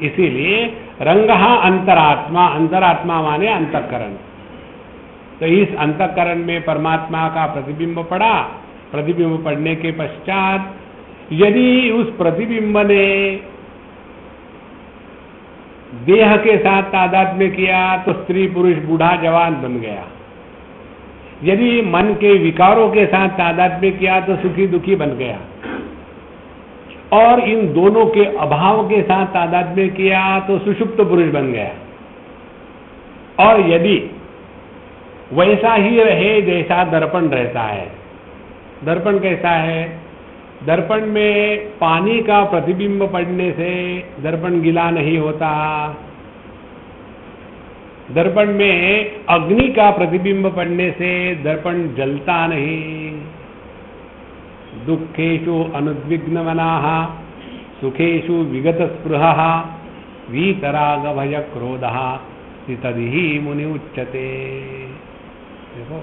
है। इसीलिए रंगहा अंतरात्मा, अंतरात्मा माने अंतःकरण। तो इस अंतःकरण में परमात्मा का प्रतिबिंब पड़ा। प्रतिबिंब पड़ने के पश्चात यदि उस प्रतिबिंब ने देह के साथ तादात्म्य किया तो स्त्री पुरुष बूढ़ा जवान बन गया। यदि मन के विकारों के साथ तादात्म्य किया तो सुखी दुखी बन गया, और इन दोनों के अभाव के साथ तादात्म्य किया तो सुषुप्त पुरुष बन गया। और यदि वैसा ही रहे जैसा दर्पण रहता है। दर्पण कैसा है? दर्पण में पानी का प्रतिबिंब पड़ने से दर्पण गीला नहीं होता। दर्पण में अग्नि का प्रतिबिंब पड़ने से दर्पण जलता नहीं। दुखेषु अनुद्विग्न मनाः सुखेषु विगत स्पृहः वीतराग भय क्रोधः तदिहि मुनि उच्यते। देखो,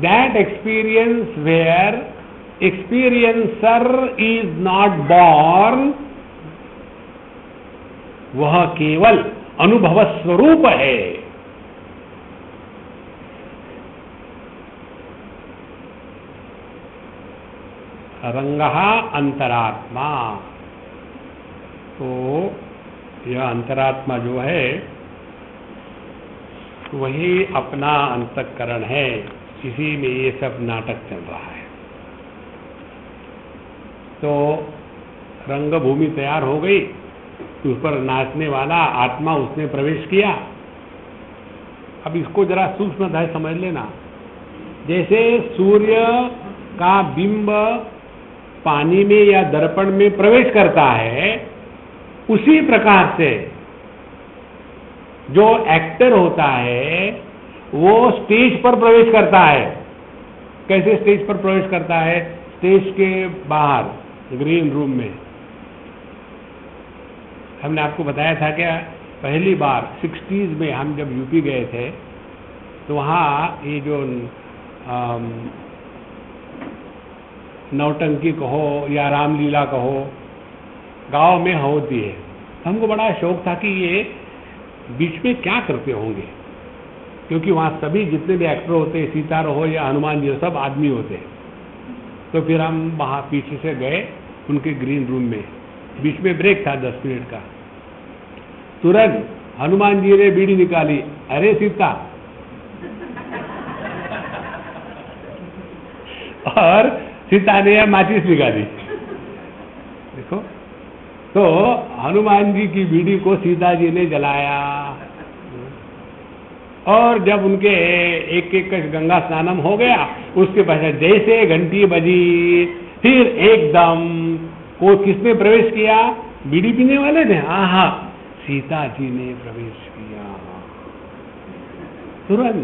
that experience where experiencer is not born, वह केवल अनुभव स्वरूप है। रंगहा अंतरात्मा, तो यह अंतरात्मा जो है वही अपना अंतःकरण है। इसी में ये सब नाटक चल रहा है। तो रंग भूमि तैयार हो गई, उस पर नाचने वाला आत्मा उसने प्रवेश किया। अब इसको जरा सूक्ष्मतः समझ लेना। जैसे सूर्य का बिंब पानी में या दर्पण में प्रवेश करता है, उसी प्रकार से जो एक्टर होता है वो स्टेज पर प्रवेश करता है। कैसे स्टेज पर प्रवेश करता है? स्टेज के बाहर ग्रीन रूम में। हमने आपको बताया था क्या, पहली बार 60s में हम जब यूपी गए थे तो वहाँ ये जो नौटंकी कहो या रामलीला कहो, गांव में होती है। हमको बड़ा शौक था कि ये बीच में क्या करते होंगे, क्योंकि वहाँ सभी जितने भी एक्टर होते, सितार हो या हनुमान जी, सब आदमी होते। तो फिर हम वहाँ पीछे से गए उनके ग्रीन रूम में। बीच में ब्रेक था 10 मिनट का। तुरंत हनुमान जी ने बीड़ी निकाली, अरे सीता, और सीता ने माचिस निकाली। देखो, तो हनुमान जी की बीड़ी को सीता जी ने जलाया, और जब उनके एक एक गंगा स्नानम हो गया, उसके पश्चात जैसे घंटी बजी, फिर एकदम को किसने प्रवेश किया? बीड़ी पीने वाले ने। हाँ, सीता जी ने प्रवेश किया तुरंत।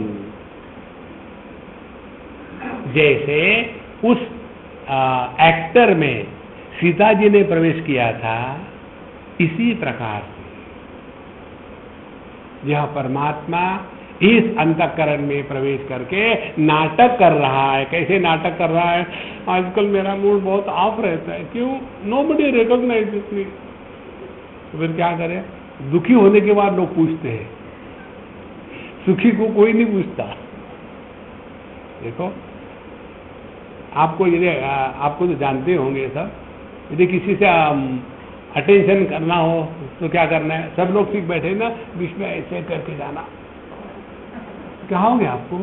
जैसे उस एक्टर में सीता जी ने प्रवेश किया था, इसी प्रकार से यह परमात्मा इस अंतःकरण में प्रवेश करके नाटक कर रहा है। कैसे नाटक कर रहा है? आजकल मेरा मूड बहुत ऑफ रहता है। क्यों? नोबडी रिकॉग्नाइजेस मी। तो फिर क्या करें? दुखी होने के बाद लोग पूछते हैं, सुखी को कोई नहीं पूछता। देखो, आपको तो जानते होंगे सब, यदि किसी से अटेंशन करना हो तो क्या करना है? सब लोग ठीक बैठे ना, बीच में ऐसे करके जाना। क्या होंगे आपको?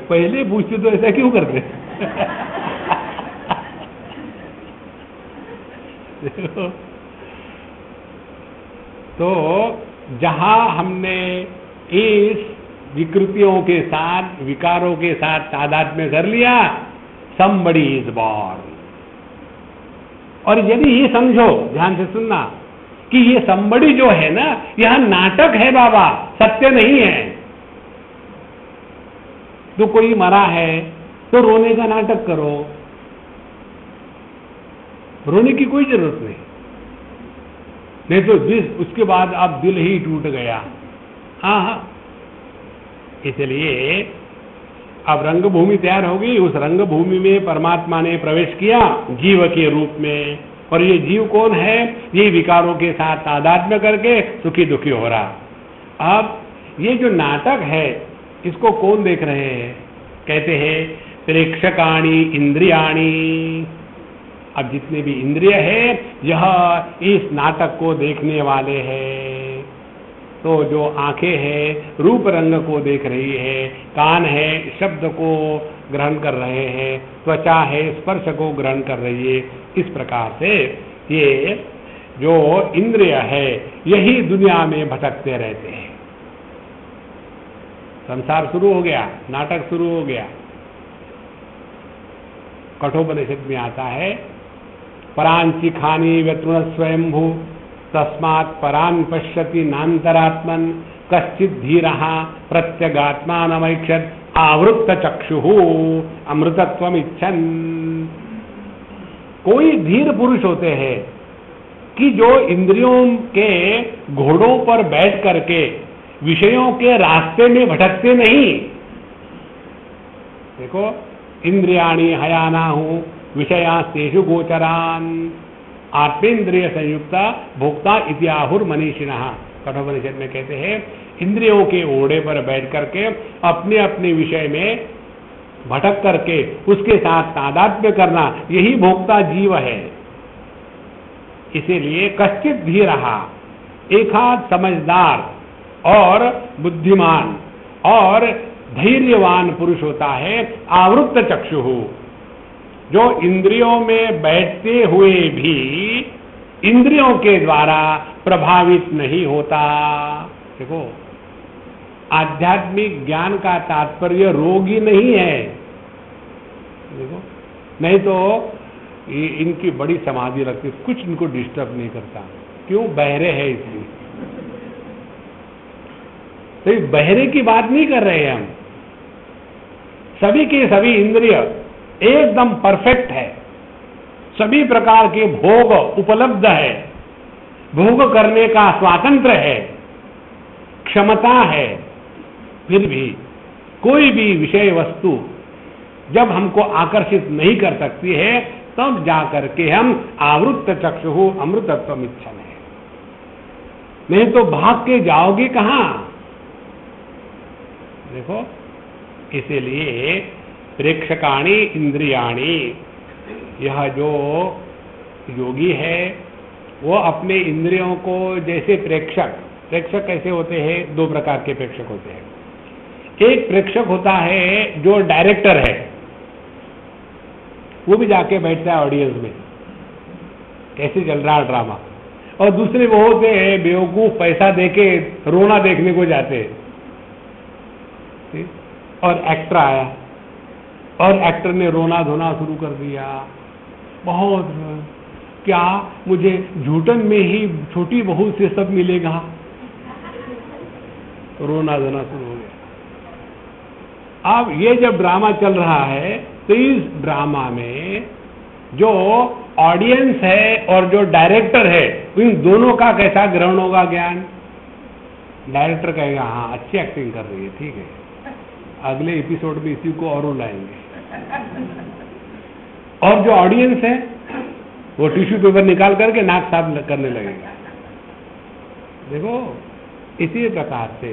पहले पूछते तो ऐसा क्यों करते? तो जहां हमने इस विकृतियों के साथ, विकारों के साथ तादात्म्य कर लिया, somebody is born। और यदि ये समझो, ध्यान से सुनना, कि ये somebody जो है ना, यह नाटक है बाबा, सत्य नहीं है। तो कोई मरा है तो रोने का नाटक करो, रोने की कोई जरूरत नहीं तो उसके बाद आप दिल ही टूट गया। हाँ, इसलिए अब रंगभूमि तैयार हो गई, उस रंगभूमि में परमात्मा ने प्रवेश किया जीव के रूप में। और ये जीव कौन है? ये विकारों के साथ तादात्म्य करके सुखी दुखी हो रहा। अब ये जो नाटक है, इसको कौन देख रहे हैं? कहते हैं प्रेक्षकाणी इंद्रियाणी। अब जितने भी इंद्रिय है, यह इस नाटक को देखने वाले हैं। तो जो आंखें हैं रूप रंग को देख रही है, कान है शब्द को ग्रहण कर रहे हैं, त्वचा है स्पर्श को ग्रहण कर रही है। इस प्रकार से ये जो इंद्रिय है, यही दुनिया में भटकते रहते हैं। संसार शुरू हो गया, नाटक शुरू हो गया। कठोपनिषद में आता है, परांची खानी व्यतृण स्वयंभू तस्मात् परान पश्यति नान्तरात्मन कश्चित् धीरः प्रत्यगात्मानमैक्षत आवृत्त चक्षुः अमृतत्वम इच्छन। कोई धीर पुरुष होते हैं कि जो इंद्रियों के घोड़ों पर बैठ करके विषयों के रास्ते में भटकते नहीं। देखो, इंद्रियाणि हयानाहु विषयास्तेषु गोचरान आत्मेन्द्रिय संयुक्ता भोक्ता इत्याहुर मनीषिणः। कठोपनिषद में कहते हैं, इंद्रियों के ओढ़े पर बैठ करके अपने अपने विषय में भटक करके उसके साथ तादात्म्य करना, यही भोक्ता जीव है। इसीलिए कश्चित् धीरः, एकाध समझदार और बुद्धिमान और धैर्यवान पुरुष होता है आवृत्त चक्षुः, जो इंद्रियों में बैठते हुए भी इंद्रियों के द्वारा प्रभावित नहीं होता। देखो, आध्यात्मिक ज्ञान का तात्पर्य रोगी नहीं है। देखो, नहीं तो इनकी बड़ी समाधि लगती, कुछ इनको डिस्टर्ब नहीं करता। क्यों? बहरे है इसलिए। तो बहरे की बात नहीं कर रहे हैं हम। सभी के सभी इंद्रिय एकदम परफेक्ट है, सभी प्रकार के भोग उपलब्ध है, भोग करने का स्वातंत्र्य है, क्षमता है। फिर भी कोई भी विषय वस्तु जब हमको आकर्षित नहीं कर सकती है, तब जाकर के हम आवृत्त चक्षु अमृतत्वम इच्छन है। नहीं तो भाग के जाओगे कहां? देखो, इसीलिए प्रेक्षकाणी इंद्रियाणी, यह जो योगी है वो अपने इंद्रियों को जैसे प्रेक्षक कैसे होते हैं? दो प्रकार के प्रेक्षक होते हैं। एक प्रेक्षक होता है जो डायरेक्टर है, वो भी जाके बैठता है ऑडियंस में, कैसे चल रहा ड्रामा। और दूसरे वो होते हैं बेवकूफ, पैसा देके रोना देखने को जाते हैं। और एक्टर आया और एक्टर ने रोना धोना शुरू कर दिया, बहुत, क्या मुझे झूठन में ही छोटी बहू से सब मिलेगा, रोना धोना शुरू हो गया। अब ये जब ड्रामा चल रहा है, तो इस ड्रामा में जो ऑडियंस है और जो डायरेक्टर है, इन दोनों का कैसा ग्रहण होगा ज्ञान? डायरेक्टर कहेगा हाँ अच्छी एक्टिंग कर रही है, ठीक है, अगले एपिसोड में इसी को और लाएंगे। और जो ऑडियंस है वो टिश्यू पेपर निकाल करके नाक साफ करने लगेगा। देखो, इसी प्रकार से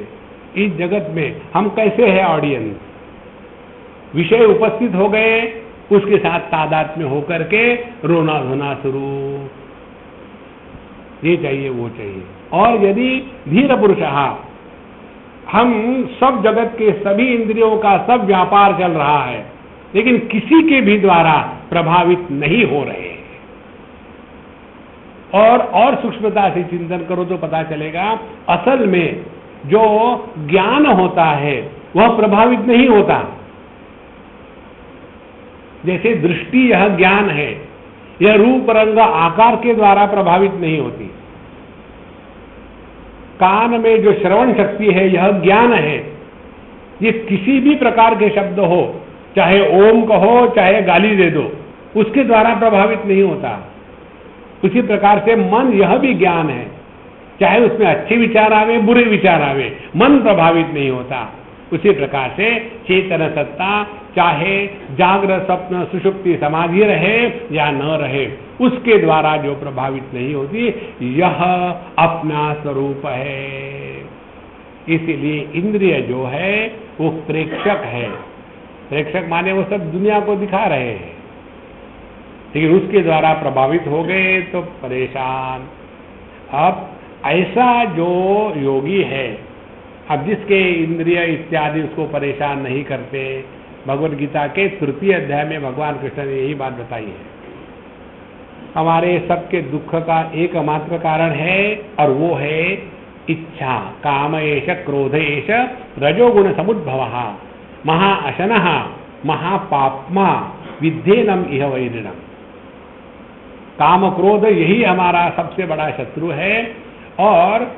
इस जगत में हम कैसे हैं ऑडियंस? विषय उपस्थित हो गए, उसके साथ तादात्म्य होकर के रोना धोना शुरू, ये चाहिए वो चाहिए। और यदि धीर पुरुष, हम सब जगत के सभी इंद्रियों का सब व्यापार चल रहा है, लेकिन किसी के भी द्वारा प्रभावित नहीं हो रहे, और सूक्ष्मता से चिंतन करो तो पता चलेगा असल में जो ज्ञान होता है वह प्रभावित नहीं होता। जैसे दृष्टि यह ज्ञान है, यह रूप रंग आकार के द्वारा प्रभावित नहीं होती। कान में जो श्रवण शक्ति है यह ज्ञान है, ये किसी भी प्रकार के शब्द हो, चाहे ओम कहो चाहे गाली दे दो, उसके द्वारा प्रभावित नहीं होता। उसी प्रकार से मन यह भी ज्ञान है, चाहे उसमें अच्छे विचार आवे बुरे विचार आवे, मन प्रभावित नहीं होता। उसी प्रकार से चेतन सत्ता चाहे जागृत स्वप्न सुषुप्ति समाधि रहे या न रहे, उसके द्वारा जो प्रभावित नहीं होती, यह अपना स्वरूप है। इसीलिए इंद्रिय जो है वो प्रेक्षक है। प्रेक्षक माने वो सब दुनिया को दिखा रहे हैं, लेकिन उसके द्वारा प्रभावित हो गए तो परेशान। अब ऐसा जो योगी है, अब जिसके इंद्रिय इत्यादि उसको परेशान नहीं करते, भगवद गीता के 3 अध्याय में भगवान कृष्ण ने यही बात बताई है। हमारे सबके दुख का एकमात्र कारण है और वो है इच्छा। काम एष क्रोध एष रजोगुण समुद्भवः महाअशनः महापाप्मा विद्धेनम इह वैरिणम्। काम क्रोध यही हमारा सबसे बड़ा शत्रु है, और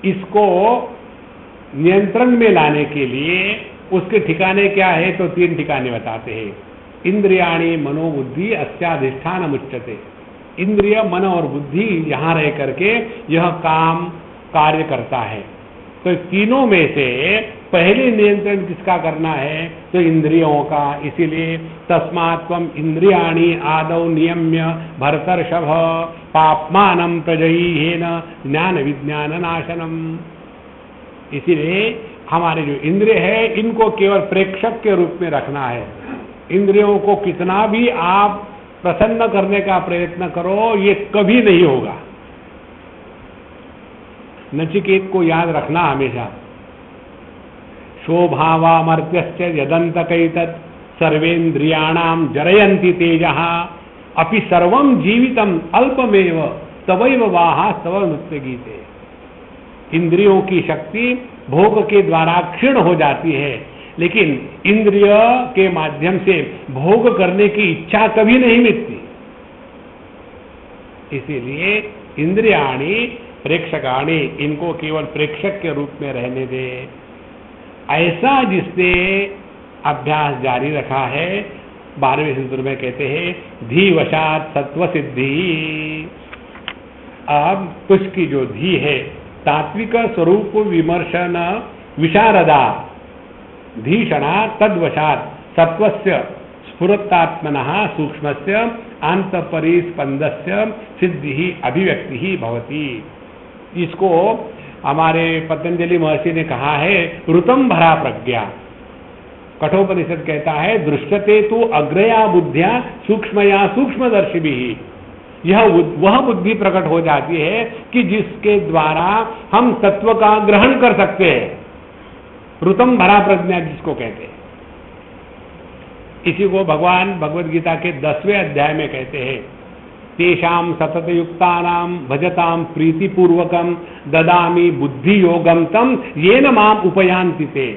इसको नियंत्रण में लाने के लिए उसके ठिकाने क्या है तो 3 ठिकाने बताते हैं। इंद्रियाणि मनोबुद्धि अस्याधिष्ठान मुच्यते। इंद्रिय मन और बुद्धि यहाँ रह करके यह काम कार्य करता है। तो तीनों में से पहले नियंत्रण किसका करना है तो इंद्रियों का। इसीलिए तस्मात् त्वम् इंद्रियाणि आदौ नियम्य भरतर्षभ पाप्मानं प्रजह्येन ज्ञान विज्ञान नाशनम। इसीलिए हमारे जो इंद्रिय है इनको केवल प्रेक्षक के रूप में रखना है। इंद्रियों को कितना भी आप प्रसन्न करने का प्रयत्न करो, ये कभी नहीं होगा। नचिकेत को याद रखना हमेशा, शोभावामर्त्यस्य यदंतकैतत् सर्वेन्द्रियाणाम जरयन्ति तेजः अपि सर्वं जीवितम अल्पमेव तवैव वाहा तव नृत्य गीते। इंद्रियों की शक्ति भोग के द्वारा क्षीण हो जाती है, लेकिन इंद्रिय के माध्यम से भोग करने की इच्छा कभी नहीं मिटती। इसीलिए इंद्रियाणि प्रेक्षकाणि, इनको केवल प्रेक्षक के रूप में रहने दे। ऐसा जिसने अभ्यास जारी रखा है, 12वें सूत्र में कहते हैं धीवशात सत्व सिद्धि। अब उसकी जो धी है तात्विक स्वरूप विमर्शन विशारदा धीषणा तद्वशात सत्वस्य स्फुरतात्मनः सूक्ष्मस्य आंतपरिस्पंदस्य सिद्धि अभिव्यक्ति भवति। इसको हमारे पतंजलि महर्षि ने कहा है ऋतम भरा प्रज्ञा। कठोपनिषद कहता है दृश्यते तो अग्रया बुद्धिया सूक्ष्मया सूक्ष्मदर्शिभिः। यह वह बुद्धि प्रकट हो जाती है कि जिसके द्वारा हम तत्व का ग्रहण कर सकते हैं। ऋतम भरा प्रज्ञा जिसको कहते हैं, इसी को भगवान भगवद गीता के 10वें अध्याय में कहते हैं तेषाम सतत युक्तानाम भजताम प्रीतिपूर्वकम ददामि बुद्धि योगम तम येन माम उपयान्ति ते।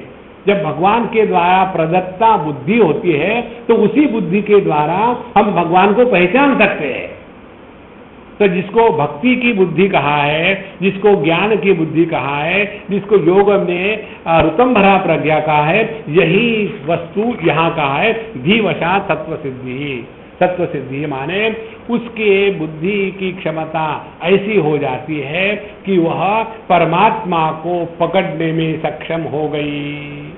जब भगवान के द्वारा प्रदत्ता बुद्धि होती है तो उसी बुद्धि के द्वारा हम भगवान को पहचान सकते हैं। तो जिसको भक्ति की बुद्धि कहा है, जिसको ज्ञान की बुद्धि कहा है, जिसको योग में ऋतम भरा प्रज्ञा कहा है, यही वस्तु यहाँ कहा है धीवशा तत्व सिद्धि। तत्व सिद्धि माने उसके बुद्धि की क्षमता ऐसी हो जाती है कि वह परमात्मा को पकड़ने में सक्षम हो गई।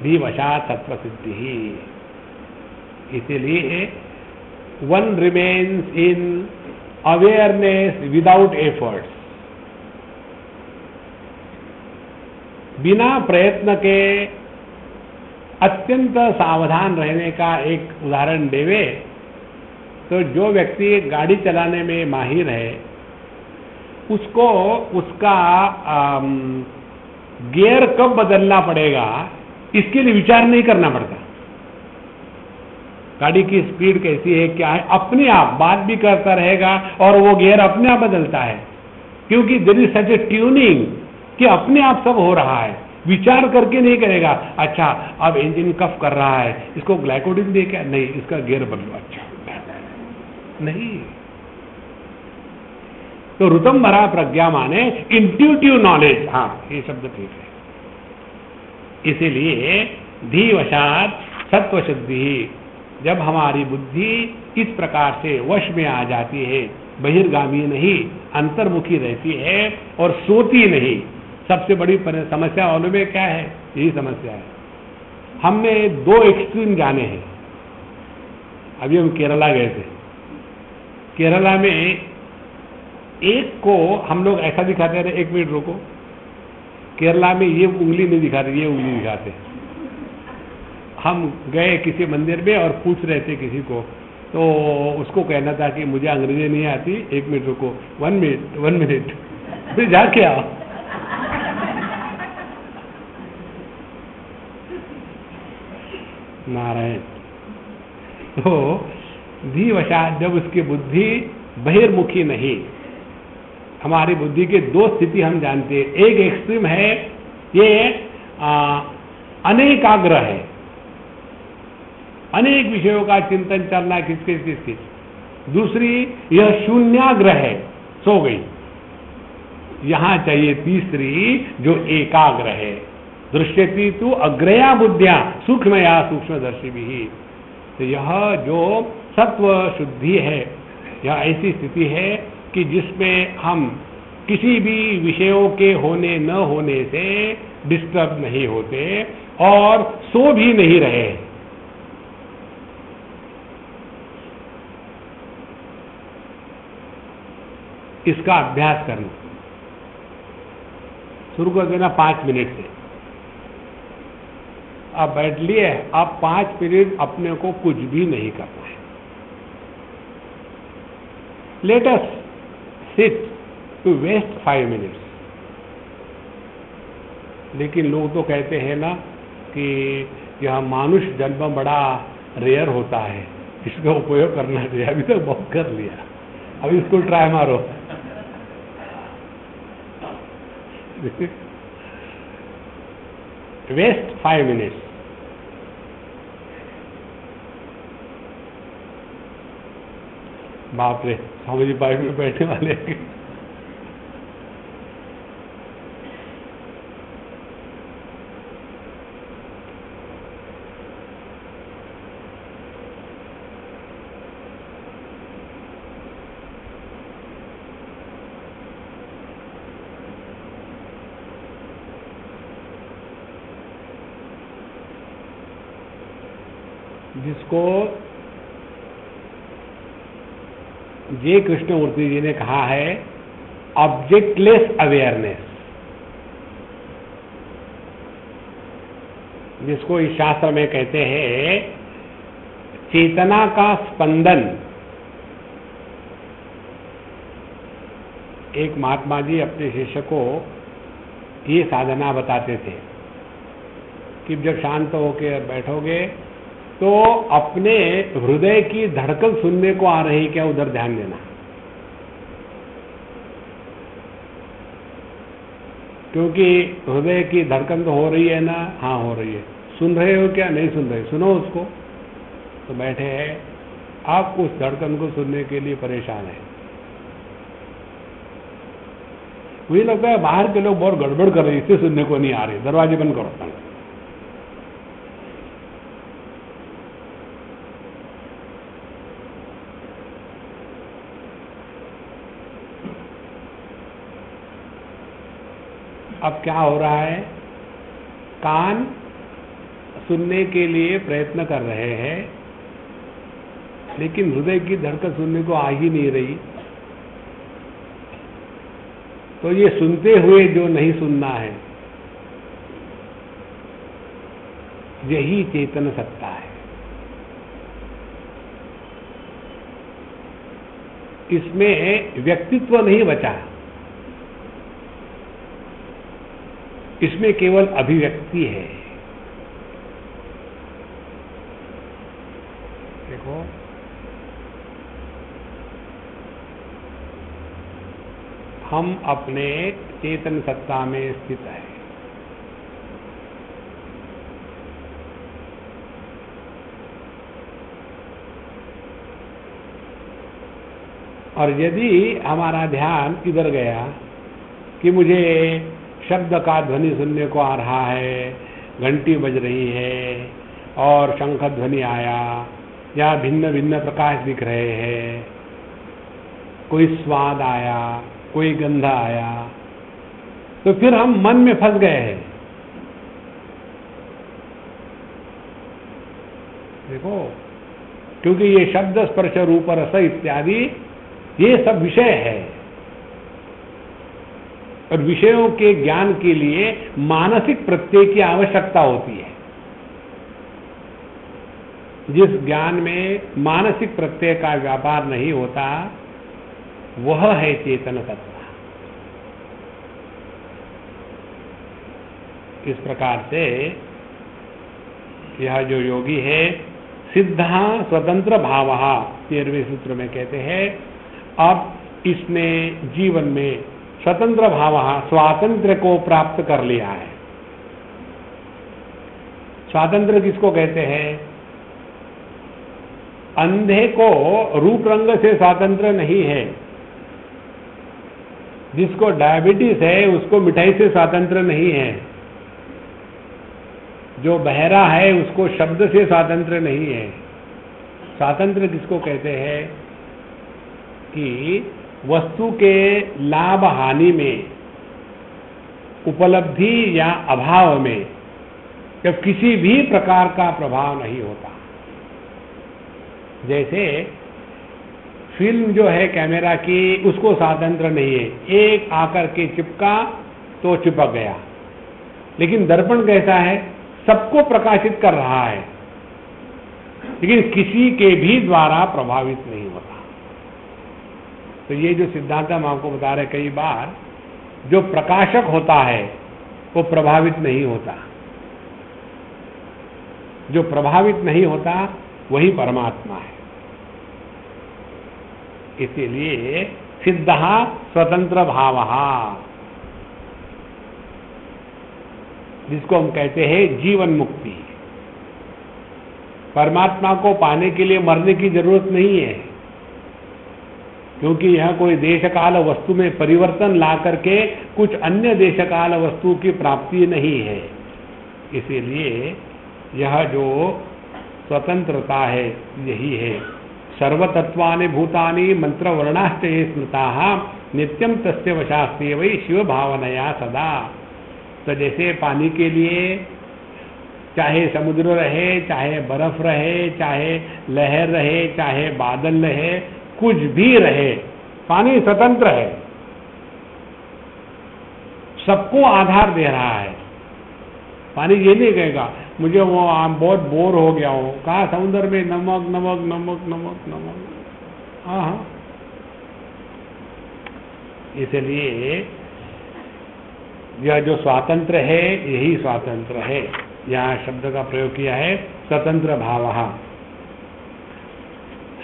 धीवशा तत्व सिद्धि। इसीलिए one remains in awareness without efforts। बिना प्रयत्न के अत्यंत सावधान रहने का एक उदाहरण देवे तो जो व्यक्ति गाड़ी चलाने में माहिर है उसको उसका गियर कब बदलना पड़ेगा इसके लिए विचार नहीं करना पड़ता। गाड़ी की स्पीड कैसी है, क्या है, अपने आप बात भी करता रहेगा और वो गियर अपने आप बदलता है, क्योंकि there is such a tuning कि अपने आप सब हो रहा है, विचार करके नहीं करेगा। अच्छा अब इंजन कफ कर रहा है, इसको ग्लाइकोडिन दे क्या, नहीं इसका गियर बदलो, अच्छा नहीं। तो ऋतम भरा प्रज्ञा माने इंट्यूटिव नॉलेज, हाँ ये शब्द ठीक है। इसीलिए धीवशात सत्व शुद्धि, जब हमारी बुद्धि इस प्रकार से वश में आ जाती है, बहिर्गामी नहीं अंतर्मुखी रहती है और सोती नहीं। सबसे बड़ी समस्या वालों में क्या है, यही समस्या है। हमने दो एक्सट्रीम जाने हैं। अभी हम केरला गए थे, केरला में एक को हम लोग ऐसा दिखाते रहे, 1 मिनट रुको, केरला में ये उंगली नहीं दिखाते, ये उंगली दिखाते। हम गए किसी मंदिर में और पूछ रहे थे किसी को, तो उसको कहना था कि मुझे अंग्रेजी नहीं आती, 1 मिनट रुको, 1 मिनट फिर जाके आओ। नारायण। तो धीवशात, जब उसकी बुद्धि बहिर्मुखी नहीं, हमारी बुद्धि के दो स्थिति हम जानते हैं। एक एक्सट्रीम है ये अनेकाग्र है, अनेक विषयों का चिंतन चलना किसकिस। दूसरी यह शून्याग्र है, सो गई। यहां चाहिए तीसरी जो एकाग्र है, दृश्यति तु अग्रया बुद्धिया सूक्ष्मया सूक्ष्मदर्शी भी। तो यह जो सत्व शुद्धि है, यह ऐसी स्थिति है कि जिसमें हम किसी भी विषयों के होने न होने से डिस्टर्ब नहीं होते और सो भी नहीं रहे। इसका अभ्यास करना शुरू कर देना 5 मिनट से। आप बैठ लिए, आप 5 मिनट अपने को कुछ भी नहीं करना है। Let us sit to waste 5 minutes. लेकिन लोग तो कहते हैं ना कि यह मानुष जन्म बड़ा रेयर होता है, इसका उपयोग करना चाहिए। अभी तक बहुत कर लिया, अभी इसको ट्राई मारो। Waste 5 minutes. बाप रे, स्वामी जी बाइक में बैठने वाले हैं। जिसको जे कृष्णमूर्ति जी ने कहा है ऑब्जेक्टलेस अवेयरनेस, जिसको इस शास्त्र में कहते हैं चेतना का स्पंदन। एक महात्मा जी अपने शिष्य को ये साधना बताते थे कि जब शांत होकर बैठोगे तो अपने हृदय की धड़कन सुनने को आ रही, क्या उधर ध्यान देना। क्योंकि हृदय की धड़कन तो हो रही है ना, हाँ हो रही है। सुन रहे हो क्या, नहीं सुन रहे, सुनो उसको। तो बैठे हैं, आप उस धड़कन को सुनने के लिए परेशान है। मुझे लगता है बाहर के लोग बहुत गड़बड़ कर रहे हैं, इससे सुनने को नहीं आ रही, दरवाजे बंद करो। अब क्या हो रहा है, कान सुनने के लिए प्रयत्न कर रहे हैं, लेकिन हृदय की धड़कन सुनने को आ ही नहीं रही। तो ये सुनते हुए जो नहीं सुनना है, यही चेतन सत्ता है। इसमें व्यक्तित्व नहीं बचा, इसमें केवल अभिव्यक्ति है। हम अपने चेतन सत्ता में स्थित है। और यदि हमारा ध्यान इधर गया कि मुझे शब्द का ध्वनि सुनने को आ रहा है, घंटी बज रही है और शंख ध्वनि आया, या भिन्न भिन्न प्रकाश दिख रहे हैं, कोई स्वाद आया, कोई गंध आया, तो फिर हम मन में फंस गए हैं। देखो, क्योंकि ये शब्द स्पर्श रूप रस इत्यादि ये सब विषय है, और विषयों के ज्ञान के लिए मानसिक प्रत्यय की आवश्यकता होती है। जिस ज्ञान में मानसिक प्रत्यय का व्यापार नहीं होता वह है चेतन सत्ता। इस प्रकार से यह जो योगी है सिद्धा स्वतंत्र भावः 13वें सूत्र में कहते हैं, अब इसने जीवन में स्वतंत्र भावः स्वातंत्र्य को प्राप्त कर लिया है। स्वातंत्र्य किसको कहते हैं? अंधे को रूप रंग से स्वातंत्र्य नहीं है, जिसको डायबिटीज है उसको मिठाई से स्वातंत्र्य नहीं है, जो बहरा है उसको शब्द से स्वातंत्र्य नहीं है। स्वातंत्र्य किसको कहते हैं कि वस्तु के लाभ हानि में, उपलब्धि या अभाव में जब किसी भी प्रकार का प्रभाव नहीं होता। जैसे फिल्म जो है कैमरा की, उसको स्वातंत्र्य नहीं है, एक आकर के चिपका तो चिपक गया, लेकिन दर्पण कैसा है? सबको प्रकाशित कर रहा है, लेकिन किसी के भी द्वारा प्रभावित नहीं होता। तो ये जो सिद्धांत हम आपको बता रहे कई बार, जो प्रकाशक होता है वो प्रभावित नहीं होता, जो प्रभावित नहीं होता वही परमात्मा है। इसीलिए सिद्धः स्वतंत्र भावः, जिसको हम कहते हैं जीवन मुक्ति। परमात्मा को पाने के लिए मरने की जरूरत नहीं है, क्योंकि यह कोई देशकाल वस्तु में परिवर्तन ला करके कुछ अन्य देशकाल वस्तु की प्राप्ति नहीं है। इसीलिए यह जो स्वतंत्रता है यही है। सर्वतत्वानि भूतानि मंत्र वर्णाश्च ये स्मृताः नित्यम तस्य वशास्ते वै शिव भावनया सदा। तो जैसे पानी के लिए चाहे समुद्र रहे, चाहे बर्फ रहे, चाहे लहर रहे, चाहे बादल रहे, कुछ भी रहे, पानी स्वतंत्र है, सबको आधार दे रहा है। पानी ये नहीं कहेगा मुझे वो बहुत बोर हो गया हूं, कहा समुद्र में नमक नमक नमक नमक नमक। हाँ, इसलिए यह जो स्वातंत्र है यही स्वातंत्र है। यहाँ शब्द का प्रयोग किया है स्वतंत्र भावः।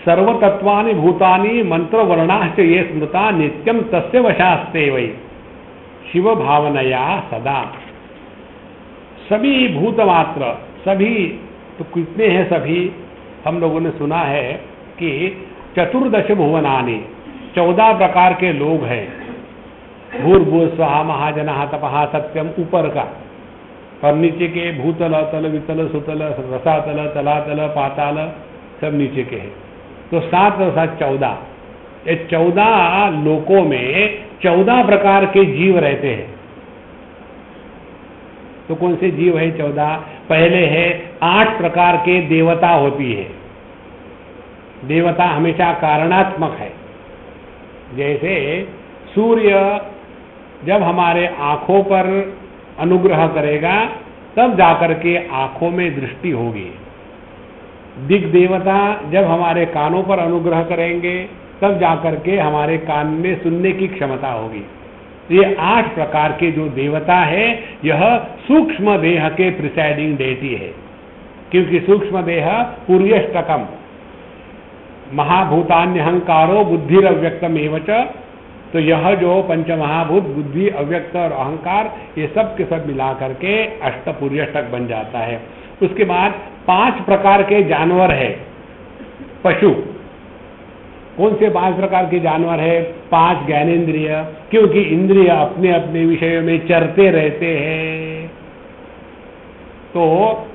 सर्वतत्वानि भूतानि मंत्र वर्णाश्च ये स्मृता नित्यम तस्य वशास्ते वै शिव भावनया सदा। सभी भूत मात्र, सभी तो कितने हैं सभी? हम लोगों ने सुना है कि 14 भुवनानि, 14 प्रकार के लोग हैं। भूर्भुव स्वः महाजनः तपः सत्यम ऊपर का, और नीचे के भूतल तल वितल सुतल रसातल तलातल पाताल सब नीचे के हैं। तो 7 और 7 14, ये 14 लोकों में 14 प्रकार के जीव रहते हैं। तो कौन से जीव है 14? पहले है 8 प्रकार के देवता होती है। देवता हमेशा कारणात्मक है। जैसे सूर्य जब हमारे आंखों पर अनुग्रह करेगा तब जाकर के आंखों में दृष्टि होगी। दिग् देवता जब हमारे कानों पर अनुग्रह करेंगे तब जाकर के हमारे कान में सुनने की क्षमता होगी। ये 8 प्रकार के जो देवता है, यह सूक्ष्म देह के प्रिसाइडिंग डेटी है, क्योंकि सूक्ष्म देह पुर्यष्टकम महाभूतान्यहंकारो बुद्धिरव्यक्तम एवच तो यह जो पंचमहाभूत बुद्धि, अव्यक्त और अहंकार, ये सब के सब मिला करके अष्टपुर्यष्टक बन जाता है। उसके बाद 5 प्रकार के जानवर है, पशु। कौन से 5 प्रकार के जानवर है? 5 ज्ञानेन्द्रिय, क्योंकि इंद्रिय अपने अपने विषयों में चरते रहते हैं। तो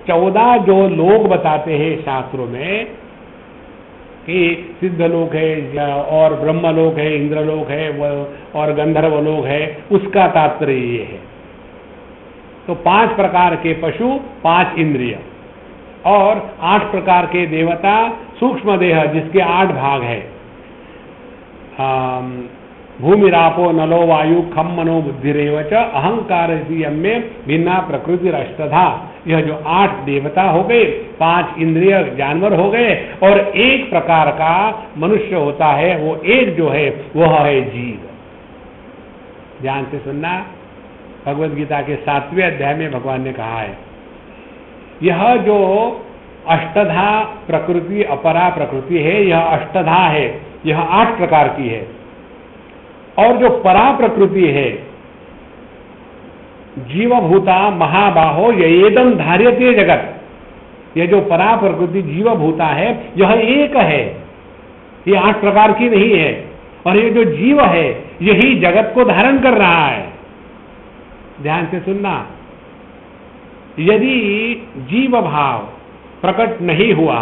14 जो लोग बताते हैं शास्त्रों में कि सिद्धलोक है और ब्रह्मलोक है, इंद्रलोक है और गंधर्वलोक है, उसका तात्पर्य ये है। तो 5 प्रकार के पशु, 5 इंद्रिय और 8 प्रकार के देवता, सूक्ष्म देह जिसके 8 भाग है, भूमिरापो नलो वायु खम मनो बुद्धिरेवच अहंकार में भिन्ना प्रकृति अष्टधा। यह जो 8 देवता हो गए, 5 इंद्रिय जानवर हो गए और एक प्रकार का मनुष्य होता है, वो एक जो है वह है जीव। ध्यान से सुनना, भगवद गीता के 7वें अध्याय में भगवान ने कहा है, यह जो अष्टधा प्रकृति अपरा प्रकृति है, यह अष्टधा है, यह 8 प्रकार की है। और जो परा प्रकृति है, जीवभूता महाबाहो येदम धार्यते जगत, यह जो परा प्रकृति जीवभूता है, यह एक है, ये 8 प्रकार की नहीं है। और ये जो जीव है, यही जगत को धारण कर रहा है। ध्यान से सुनना, यदि जीव भाव प्रकट नहीं हुआ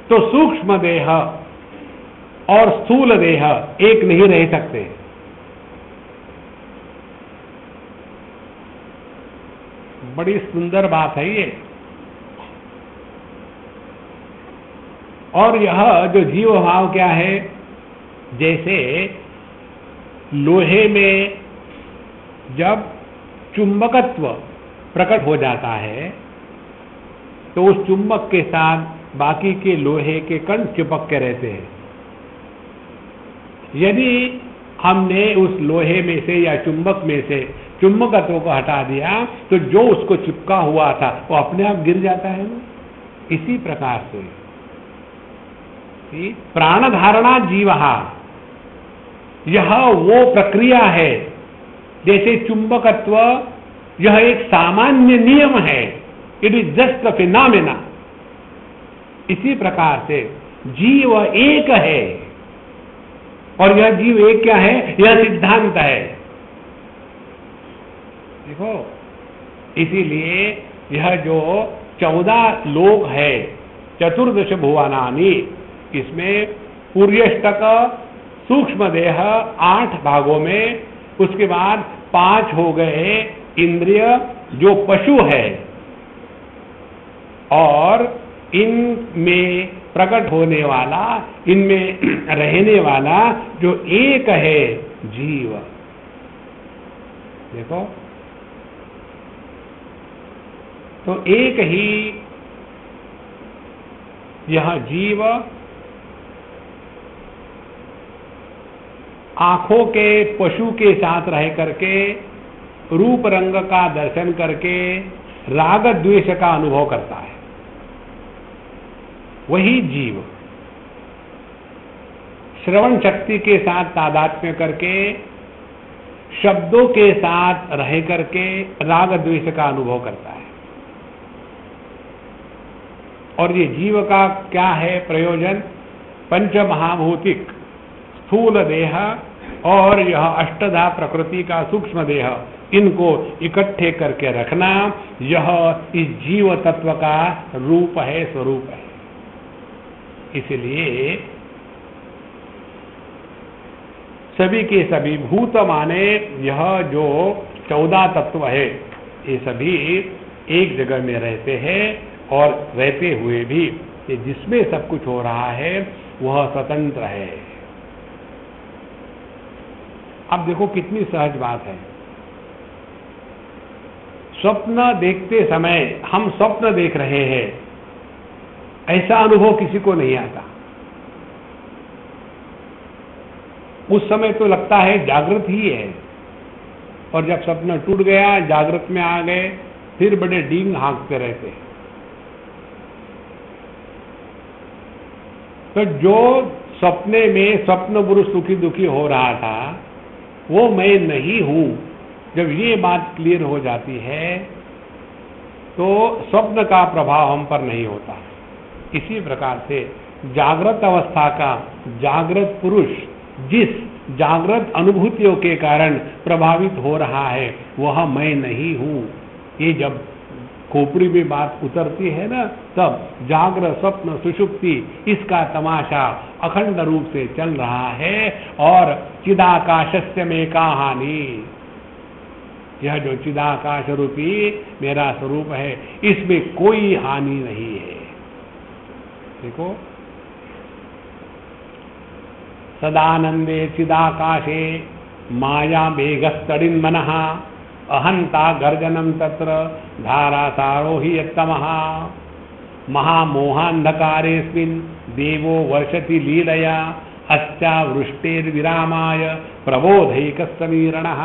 तो सूक्ष्म देह और स्थूल देह एक नहीं रह सकते। बड़ी सुंदर बात है ये। और यह जो जीव भाव क्या है, जैसे लोहे में जब चुंबकत्व प्रकट हो जाता है तो उस चुंबक के साथ बाकी के लोहे के कण चिपक के रहते हैं। यदि हमने उस लोहे में से या चुंबक में से चुंबकत्व को हटा दिया तो जो उसको चिपका हुआ था वो अपने आप गिर जाता है ना। इसी प्रकार से प्राण धारणा जीवहा, यह वो प्रक्रिया है। जैसे चुंबकत्व यह एक सामान्य नियम है, it is just a phenomena. इसी प्रकार से जीव एक है और यह जीव एक क्या है, यह सिद्धांत है। देखो, इसीलिए यह जो 14 लोक है, चतुर्दश भुवनानि, इसमें पुर्यष्टक सूक्ष्म देह 8 भागों में, उसके बाद 5 हो गए इंद्रिय जो पशु है, और इनमें प्रकट होने वाला, इनमें रहने वाला जो एक है जीव। देखो, तो एक ही यह जीव आंखों के पशु के साथ रह करके रूप रंग का दर्शन करके राग द्वेष का अनुभव करता है। वही जीव श्रवण शक्ति के साथ तादात्म्य करके शब्दों के साथ रह करके राग द्वेष का अनुभव करता है। और ये जीव का क्या है प्रयोजन? पंच महाभूतिक स्थूल देह और यह अष्टधा प्रकृति का सूक्ष्म देह, इनको इकट्ठे करके रखना, यह इस जीव तत्व का रूप है, स्वरूप है। इसलिए सभी के सभी भूत माने यह जो 14 तत्व है, ये सभी एक जगह में रहते हैं और रहते हुए भी ये जिसमें सब कुछ हो रहा है वह स्वतंत्र है। अब देखो कितनी सहज बात है। स्वप्न देखते समय हम स्वप्न देख रहे हैं, ऐसा अनुभव किसी को नहीं आता। उस समय तो लगता है जागृत ही है, और जब सपना टूट गया, जागृत में आ गए, फिर बड़े डींग हाँकते रहते हैं। तो जो सपने में स्वप्न पुरुष सुखी दुखी हो रहा था, वो मैं नहीं हूं, जब ये बात क्लियर हो जाती है तो स्वप्न का प्रभाव हम पर नहीं होता। इसी प्रकार से जागृत अवस्था का जागृत पुरुष जिस जागृत अनुभूतियों के कारण प्रभावित हो रहा है वह मैं नहीं हूं। ये जब खोपड़ी में बात उतरती है ना, तब जागृत स्वप्न सुषुप्ति इसका तमाशा अखंड रूप से चल रहा है। और चिदाकाशस्य में का हानि, यह जो चिदाकाश रूपी मेरा स्वरूप है इसमें कोई हानि नहीं है। देखो, सदानंदे चिदाकाशे माया मेघस्तडिन मनः अहंता गर्जनम तत्र धारासारो हि यत्तमः महामोहांधकारेऽस्मिन् देवो वर्षति लीलया अस्यावृष्टेर्विरामाय प्रबोधैकसमीरणः।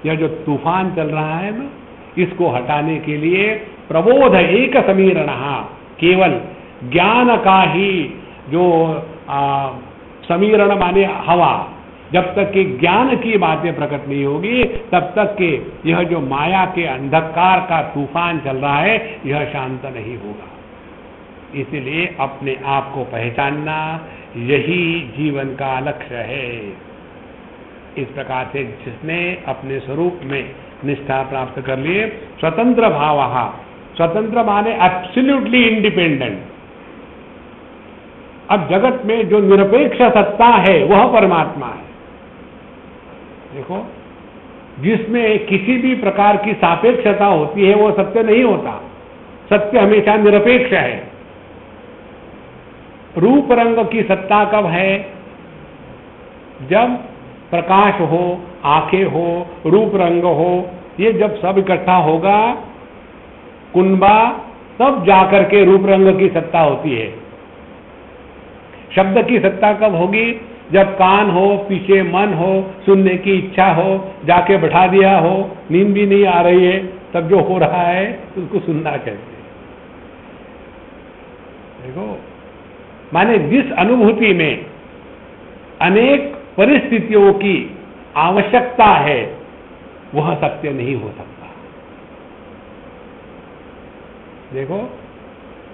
यह जो तूफान चल रहा है ना, इसको हटाने के लिए प्रबोध एक समीरणः, केवल ज्ञान का ही जो समीरण माने हवा, जब तक कि ज्ञान की बातें प्रकट नहीं होगी तब तक के यह जो माया के अंधकार का तूफान चल रहा है यह शांत नहीं होगा। इसलिए अपने आप को पहचानना यही जीवन का लक्ष्य है। इस प्रकार से जिसने अपने स्वरूप में निष्ठा प्राप्त कर लिए, स्वतंत्र भावः, स्वतंत्र माने एब्सोल्युटली इंडिपेंडेंट। अब जगत में जो निरपेक्ष सत्ता है वह परमात्मा है। देखो, जिसमें किसी भी प्रकार की सापेक्षता होती है वो सत्य नहीं होता। सत्य हमेशा निरपेक्ष है। रूप रंग की सत्ता कब है? जब प्रकाश हो, आंखें हो, रूप रंग हो, ये जब सब इकट्ठा होगा कुंभा, तब जाकर के रूप रंग की सत्ता होती है। शब्द की सत्ता कब होगी? जब कान हो, पीछे मन हो, सुनने की इच्छा हो, जाके बैठा दिया हो, नींद भी नहीं आ रही है, तब जो हो रहा है उसको सुनना कहते हैं। देखो, माने जिस अनुभूति में अनेक परिस्थितियों की आवश्यकता है वह सत्य नहीं हो सकता। देखो,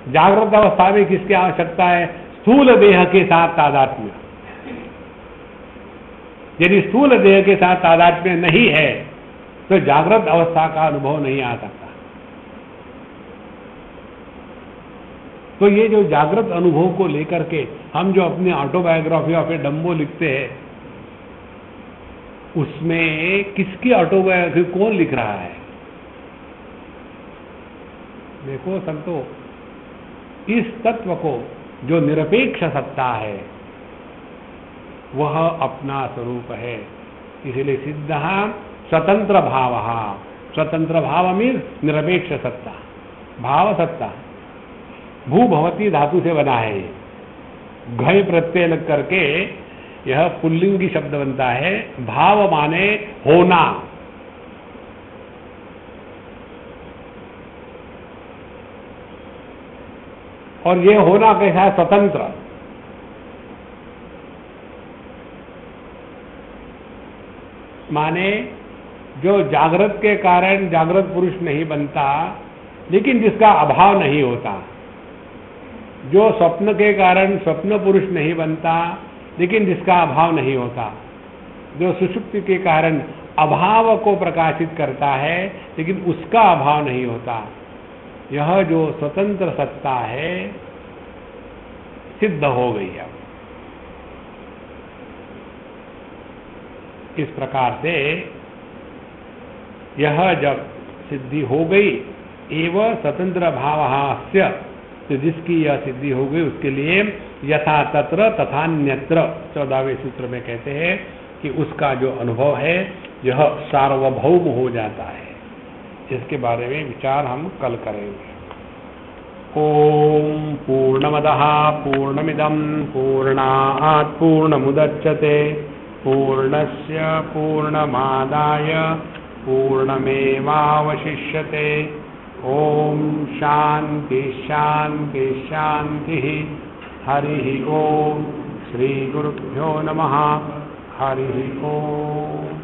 जागृत अवस्था में किसकी आवश्यकता है? स्थूल देह के साथ तादात्म्य। यदि स्थूल देह के साथ तादात्म्य नहीं है तो जागृत अवस्था का अनुभव नहीं आ सकता। तो ये जो जागृत अनुभव को लेकर के हम जो अपनी ऑटोबायोग्राफी ऑफ ए डम्बो लिखते हैं, उसमें किसकी ऑटोबायोग्राफी कौन लिख रहा है? देखो संतो, इस तत्व को जो निरपेक्ष सत्ता है वह अपना स्वरूप है। इसलिए सिद्ध स्वतंत्र भाव। स्वतंत्र भाव मीन निरपेक्ष सत्ता, भाव सत्ता। भू भवती धातु से बना है। घय प्रत्यय लग करके यह पुल्लिंगी शब्द बनता है। भाव माने होना। और ये होना कैसा है? स्वतंत्र। माने जो जागृत के कारण जागृत पुरुष नहीं बनता, लेकिन जिसका अभाव नहीं होता। जो स्वप्न के कारण स्वप्न पुरुष नहीं बनता, लेकिन जिसका अभाव नहीं होता। जो सुषुप्ति के कारण अभाव को प्रकाशित करता है, लेकिन उसका अभाव नहीं होता। यह जो स्वतंत्र सत्ता है सिद्ध हो गई है। इस प्रकार से यह जब सिद्धि हो गई, एवं स्वतंत्र भावस्य, तो जिसकी यह सिद्धि हो गई उसके लिए यथा तत्र तथान्यत्र 14वें सूत्र में कहते हैं कि उसका जो अनुभव है यह सार्वभौम हो जाता है। इसके बारे में विचार हम कल करेंगे। ओम पूर्णमदः पूर्णमिदं पूर्णात् पूर्णमुदच्यते पूर्णस्य पूर्णमादाय पूर्णमेवावशिष्यते। ओम शांति शांति शांति। हरि ओम श्री गुरुभ्यो नमः। हरि ओम।